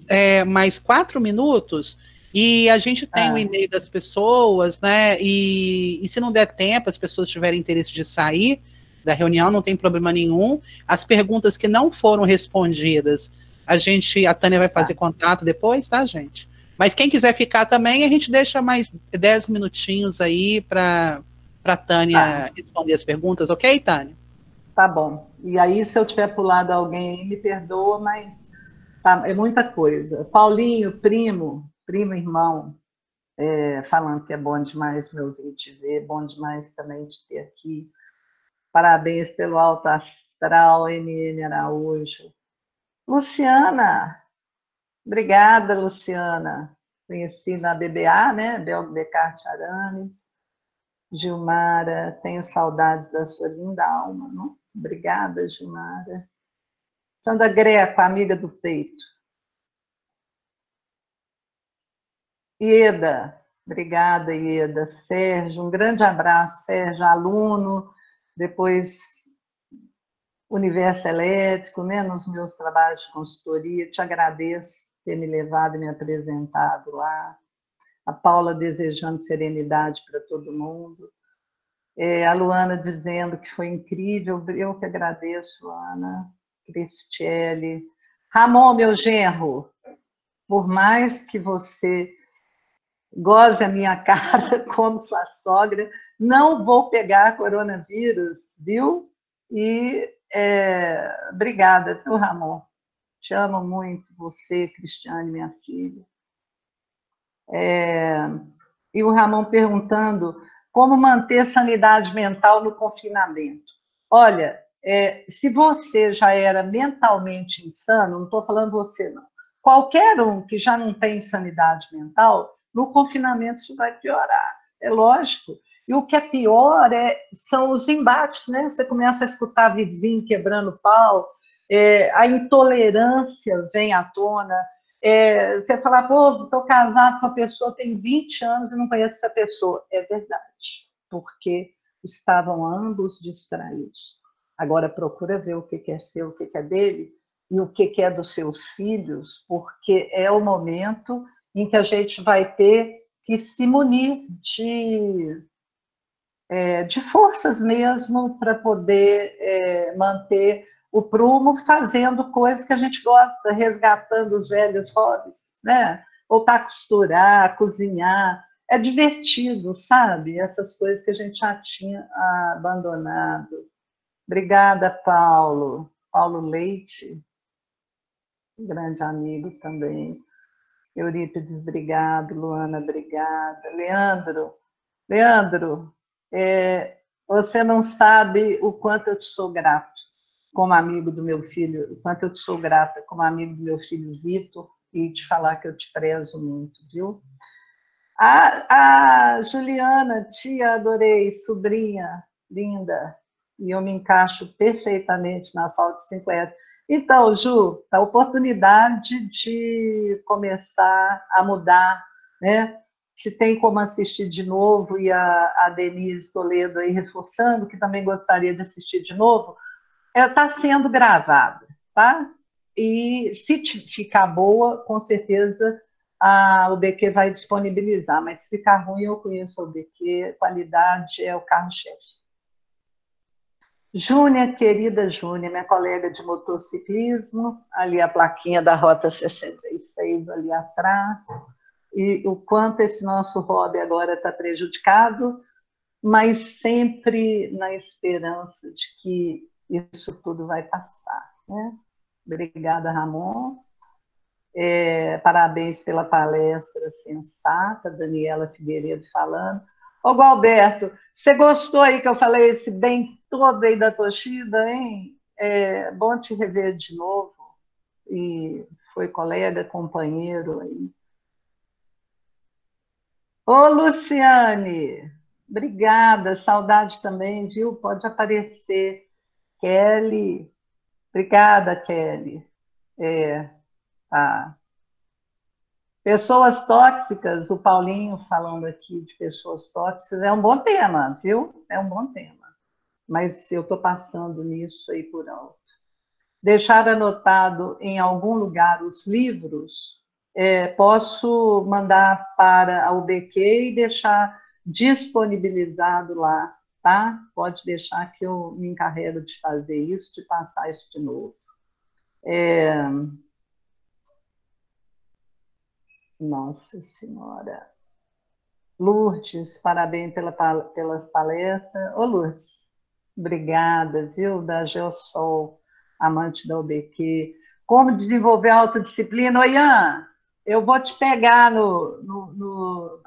mais 4 minutos e a gente tem o e-mail das pessoas, né? E se não der tempo, as pessoas tiverem interesse de sair da reunião, não tem problema nenhum. As perguntas que não foram respondidas, a Tânia vai fazer contato depois, tá, gente? Mas quem quiser ficar também, a gente deixa mais 10 minutinhos aí para a Tânia responder as perguntas, ok, Tânia? Tá bom. E aí, se eu tiver pulado alguém, me perdoa, mas é muita coisa. Paulinho, primo, irmão, falando que é bom demais me ouvir te ver, bom demais também te ter aqui. Parabéns pelo alto astral, MN Araújo. Luciana, obrigada, Luciana. Conheci na BBA, né? Bel Descartes Arames. Gilmara, tenho saudades da sua linda alma, não? Obrigada, Gilmara. Sandra Greco, amiga do peito. Ieda, obrigada, Ieda. Sérgio, um grande abraço, Sérgio, aluno, depois Universo Elétrico, né, nos meus trabalhos de consultoria. Te agradeço por ter me levado e me apresentado lá. A Paula desejando serenidade para todo mundo. A Luana dizendo que foi incrível. Eu que agradeço, Luana. Cristiele. Ramon, meu genro, por mais que você goze a minha cara como sua sogra, não vou pegar coronavírus, viu? E obrigada, viu, Ramon? Te amo muito, você, Cristiane, minha filha. E o Ramon perguntando como manter sanidade mental no confinamento. Olha, se você já era mentalmente insano, não estou falando você, não. Qualquer um que já não tem sanidade mental, no confinamento isso vai piorar, é lógico. E o que é pior são os embates, né? Você começa a escutar vizinho quebrando pau, a intolerância vem à tona. Você fala, pô, estou casado com a pessoa, tem 20 anos e não conheço essa pessoa. É verdade, porque estavam ambos distraídos. Agora procura ver o que é seu, o que é dele, e o que é dos seus filhos, porque é o momento em que a gente vai ter que se munir de forças mesmo para poder manter o prumo, fazendo coisas que a gente gosta, resgatando os velhos hobbies, né? Voltar a costurar, cozinhar, é divertido, sabe? Essas coisas que a gente já tinha abandonado. Obrigada, Paulo. Paulo Leite, um grande amigo também. Eurípides, obrigado. Luana, obrigada. Leandro, você não sabe o quanto eu te sou grato como amigo do meu filho, o quanto eu te sou grata como amigo do meu filho Vitor, e te falar que eu te prezo muito, viu? A Juliana, tia, adorei, sobrinha, linda, e eu me encaixo perfeitamente na FAO de 5S. Então, Ju, a oportunidade de começar a mudar, né? Se tem como assistir de novo, e a Denise Toledo aí reforçando, que também gostaria de assistir de novo, está sendo gravada, tá? E se ficar boa, com certeza a UBQ vai disponibilizar, mas se ficar ruim, eu conheço a UBQ, qualidade é o carro-chefe. Júnia, querida Júnia, minha colega de motociclismo, ali a plaquinha da Rota 66 ali atrás, e o quanto esse nosso hobby agora está prejudicado, mas sempre na esperança de que isso tudo vai passar, né? Obrigada, Ramon. Parabéns pela palestra sensata, Daniela Figueiredo falando. Ô, Gualberto, você gostou aí que eu falei esse bem todo aí da Toshiba, hein? Bom te rever de novo, e foi colega, companheiro aí. Ô, Luciane, obrigada, saudade também, viu? Pode aparecer. Kelly, obrigada, Kelly. Tá. Pessoas tóxicas, o Paulinho falando aqui de pessoas tóxicas, é um bom tema, viu? É um bom tema. Mas eu estou passando nisso aí por alto. Deixar anotado em algum lugar os livros, posso mandar para a UBQ e deixar disponibilizado lá, tá? Pode deixar que eu me encarrego de fazer isso, de passar isso de novo. Nossa Senhora. Lourdes, parabéns pelas palestras. Ô, Lourdes, obrigada, viu? Da Geosol, amante da UBQ. Como desenvolver a autodisciplina? Ô, Ian, eu vou te pegar no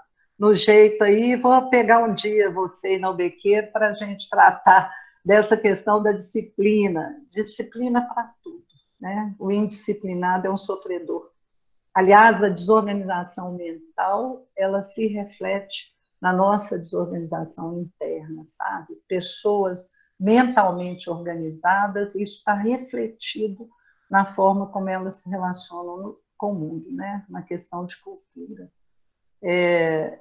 jeito aí, vou pegar um dia você na UBQ para a gente tratar dessa questão da disciplina. Disciplina para tudo, né? O indisciplinado é um sofredor. Aliás, a desorganização mental, ela se reflete na nossa desorganização interna, sabe? Pessoas mentalmente organizadas, isso está refletido na forma como elas se relacionam com o mundo, né? Na questão de cultura.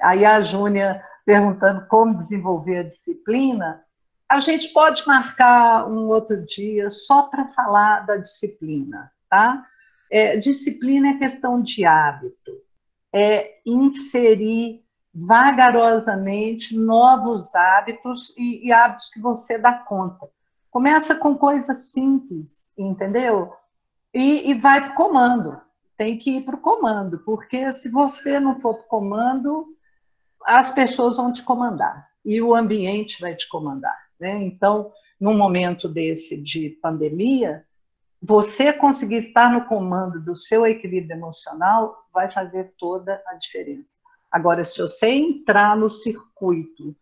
Aí a Júnia perguntando como desenvolver a disciplina, A gente pode marcar um outro dia só para falar da disciplina, tá? Disciplina é questão de hábito, é inserir vagarosamente novos hábitos e hábitos que você dá conta. Começa com coisas simples, entendeu? E vai para o comando. Tem que ir para o comando, porque se você não for para o comando, as pessoas vão te comandar e o ambiente vai te comandar, né? Então, num momento desse de pandemia, você conseguir estar no comando do seu equilíbrio emocional vai fazer toda a diferença. Agora, se você entrar no circuito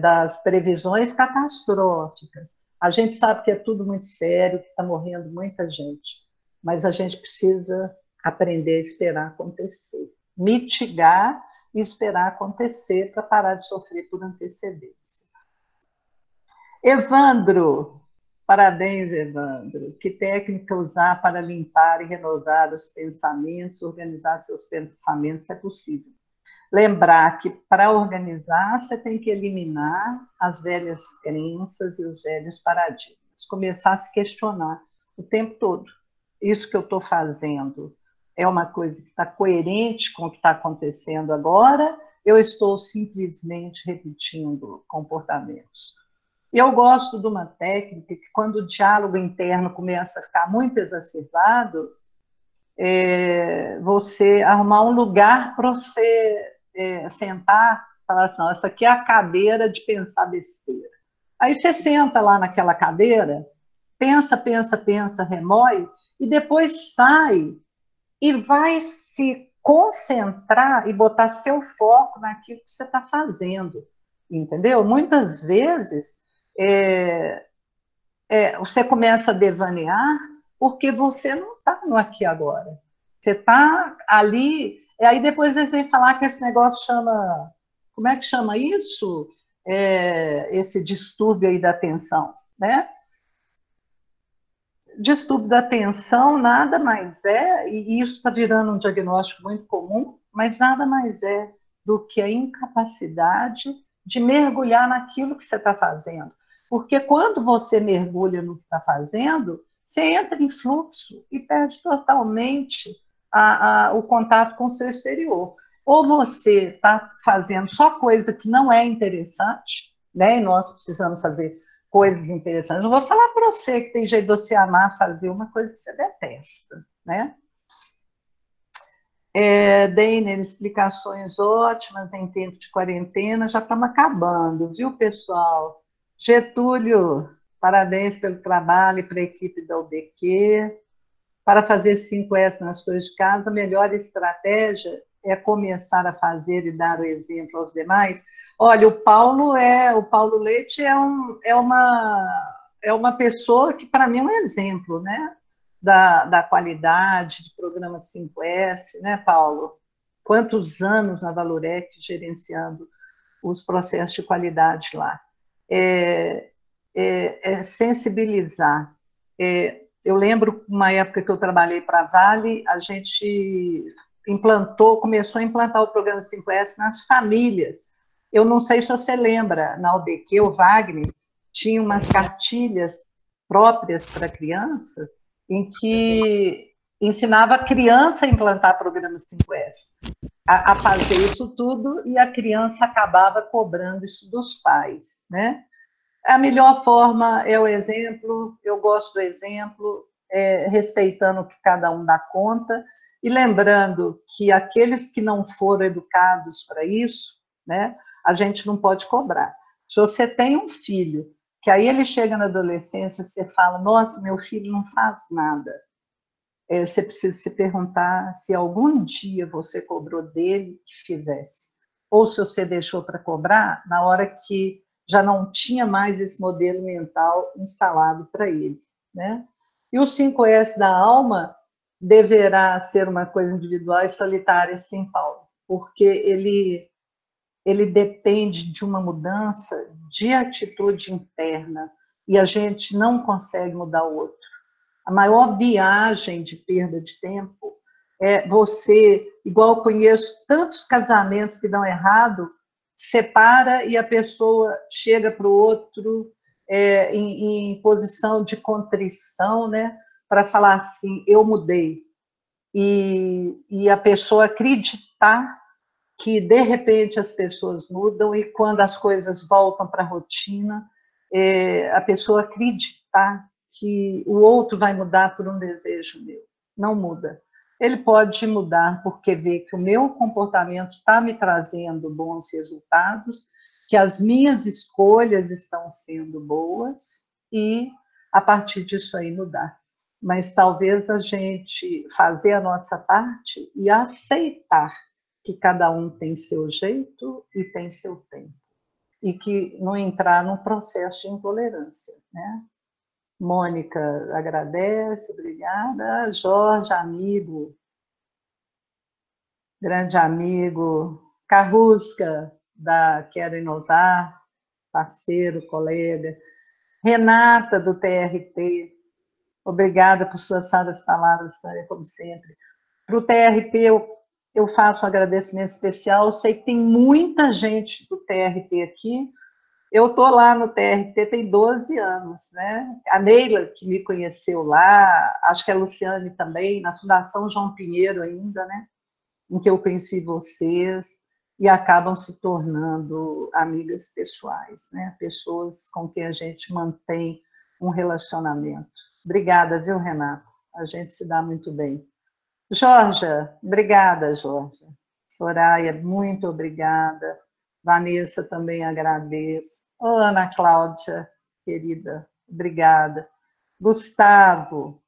das previsões catastróficas, a gente sabe que é tudo muito sério, que está morrendo muita gente, mas a gente precisa aprender a esperar acontecer, mitigar e esperar acontecer para parar de sofrer por antecedência. Evandro, parabéns, Evandro. Que técnica usar para limpar e renovar os pensamentos, organizar seus pensamentos, é possível. Lembrar que para organizar, você tem que eliminar as velhas crenças e os velhos paradigmas. Começar a se questionar o tempo todo. Isso que eu estou fazendo é uma coisa que está coerente com o que está acontecendo agora? Eu estou simplesmente repetindo comportamentos. Eu gosto de uma técnica que, quando o diálogo interno começa a ficar muito exacerbado, você arrumar um lugar para você sentar, falar assim, essa aqui é a cadeira de pensar besteira. Aí você senta lá naquela cadeira, pensa, pensa, pensa, remói, e depois sai e vai se concentrar e botar seu foco naquilo que você está fazendo, entendeu? Muitas vezes você começa a devanear porque você não está no aqui e agora. Você está ali, e aí depois eles vêm falar que esse negócio chama... Como é que chama isso? Esse distúrbio aí da atenção, né? Distúrbio da atenção nada mais e isso está virando um diagnóstico muito comum, mas nada mais é do que a incapacidade de mergulhar naquilo que você está fazendo. Porque quando você mergulha no que está fazendo, você entra em fluxo e perde totalmente o contato com o seu exterior. Ou você está fazendo só coisa que não é interessante, né? E nós precisamos fazer coisas interessantes. Não vou falar para você que tem jeito de você amar fazer uma coisa que você detesta, né? Deiner, explicações ótimas em tempo de quarentena, já estamos acabando, viu, pessoal? Getúlio, parabéns pelo trabalho e para a equipe da UBQ. Para fazer 5S nas coisas de casa, a melhor estratégia é começar a fazer e dar o exemplo aos demais. Olha, o Paulo Leite é uma pessoa que, para mim, é um exemplo, né? Da qualidade de programa 5S, né, Paulo? Quantos anos na Valorec gerenciando os processos de qualidade lá. Sensibilizar. Eu lembro, uma época que eu trabalhei para a Vale, a gente começou a implantar o programa 5S nas famílias. Eu não sei se você lembra, na UBQ, o Wagner tinha umas cartilhas próprias para criança, em que ensinava a criança a implantar programa 5S, a fazer isso tudo, e a criança acabava cobrando isso dos pais, né? A melhor forma é o exemplo, eu gosto do exemplo, respeitando o que cada um dá conta, e lembrando que aqueles que não foram educados para isso, né, a gente não pode cobrar. Se você tem um filho, que aí ele chega na adolescência, você fala, nossa, meu filho não faz nada. Você precisa se perguntar se algum dia você cobrou dele que fizesse. Ou se você deixou para cobrar na hora que já não tinha mais esse modelo mental instalado para ele, né? E o 5S da alma deverá ser uma coisa individual e solitária, sim, Paulo, porque ele depende de uma mudança de atitude interna e a gente não consegue mudar o outro. A maior viagem de perda de tempo é você, igual eu conheço tantos casamentos que dão errado, separa e a pessoa chega para o outro em posição de contrição, né, para falar assim, eu mudei. E a pessoa acreditar que, de repente, as pessoas mudam e, quando as coisas voltam para a rotina, a pessoa acreditar que o outro vai mudar por um desejo meu. Não muda. Ele pode mudar porque vê que o meu comportamento está me trazendo bons resultados, que as minhas escolhas estão sendo boas e, a partir disso aí, mudar. Mas talvez a gente fazer a nossa parte e aceitar que cada um tem seu jeito e tem seu tempo. E que não entrar num processo de intolerância, né? Mônica agradece, obrigada. Jorge, amigo, grande amigo. Carrusca, da Quero Inovar, parceiro, colega. Renata, do TRT, obrigada por suas sábias palavras, Tânia, como sempre. Para o TRT, eu faço um agradecimento especial. Eu sei que tem muita gente do TRT aqui. Eu estou lá no TRT tem 12 anos, né? A Neila, que me conheceu lá, acho que a Luciane também, na Fundação João Pinheiro ainda, né? Em que eu conheci vocês, e acabam se tornando amigas pessoais, né? Pessoas com quem a gente mantém um relacionamento. Obrigada, viu, Renata? A gente se dá muito bem. Georgia, obrigada, Georgia. Soraya, muito obrigada. Vanessa, também agradeço. Ana Cláudia, querida, obrigada. Gustavo,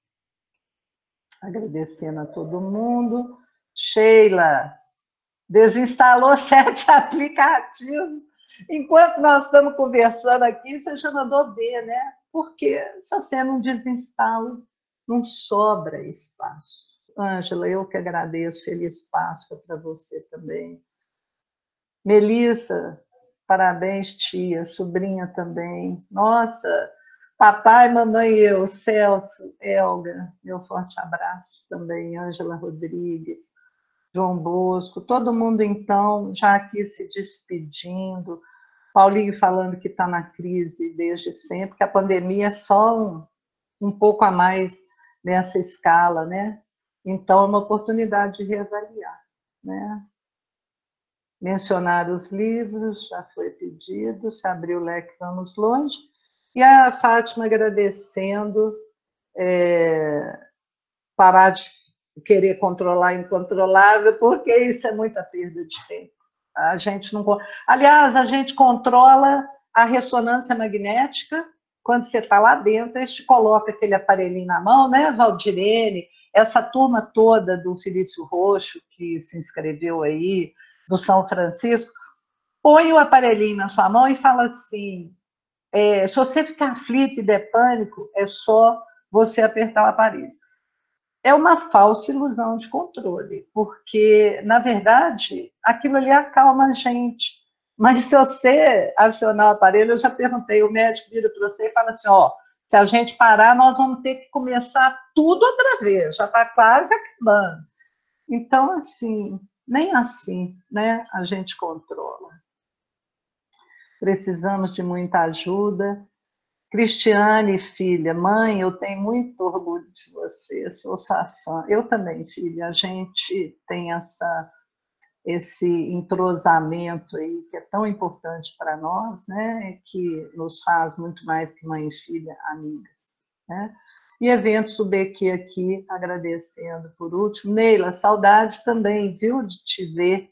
agradecendo a todo mundo. Sheila, desinstalou 7 aplicativos. Enquanto nós estamos conversando aqui, você já mandou ver, né? Porque se você não desinstala, não sobra espaço. Ângela, eu que agradeço, feliz Páscoa para você também. Melissa, parabéns, tia, sobrinha também. Nossa, papai, mamãe e eu, Celso, Elga, meu forte abraço também, Ângela Rodrigues, João Bosco, todo mundo, então, já aqui se despedindo. Paulinho falando que está na crise desde sempre, que a pandemia é só um pouco a mais nessa escala, né? Então, é uma oportunidade de reavaliar, né? Mencionar os livros, já foi pedido, se abriu o leque, vamos longe. E a Fátima agradecendo, parar de querer controlar o incontrolável, porque isso é muita perda de tempo. A gente não... Aliás, a gente controla a ressonância magnética, quando você está lá dentro, eles te colocam aquele aparelhinho na mão, né, Valdirene, essa turma toda do Felício Roxo, que se inscreveu aí, do São Francisco, põe o aparelhinho na sua mão e fala assim, se você ficar aflito e der pânico, é só você apertar o aparelho. É uma falsa ilusão de controle, porque, na verdade, aquilo ali acalma a gente. Mas se você acionar o aparelho, eu já perguntei, o médico vira para você e fala assim, se a gente parar, nós vamos ter que começar tudo outra vez, já está quase acabando. Então, assim, nem assim, né, a gente controla. Precisamos de muita ajuda. Cristiane, filha, mãe, eu tenho muito orgulho de você, sou sua fã. Eu também, filha, a gente tem esse entrosamento aí que é tão importante para nós, né, que nos faz muito mais que mãe e filha, amigas, né? E Eventos UBQ aqui, agradecendo por último. Neila, saudade também, viu, de te ver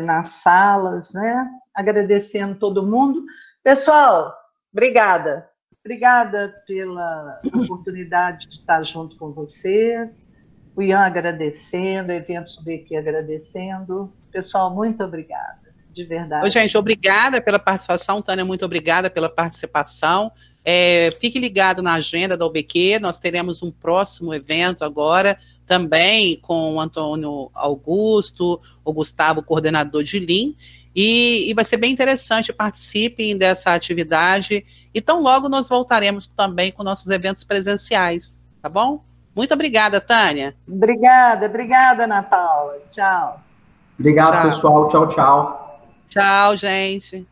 nas salas, né? Agradecendo todo mundo. Pessoal, obrigada. Obrigada pela oportunidade de estar junto com vocês. O Ian agradecendo, Eventos UBQ agradecendo. Pessoal, muito obrigada, de verdade. Oi, gente, obrigada pela participação. Tânia, muito obrigada pela participação. Fique ligado na agenda da UBQ, nós teremos um próximo evento agora, também com o Antônio Augusto, o Gustavo, coordenador de Lean, e vai ser bem interessante, participem dessa atividade, e tão logo nós voltaremos também com nossos eventos presenciais, tá bom? Muito obrigada, Tânia. Obrigada, Ana Paula. Tchau. Obrigado, pessoal. Tchau, tchau. Tchau, gente.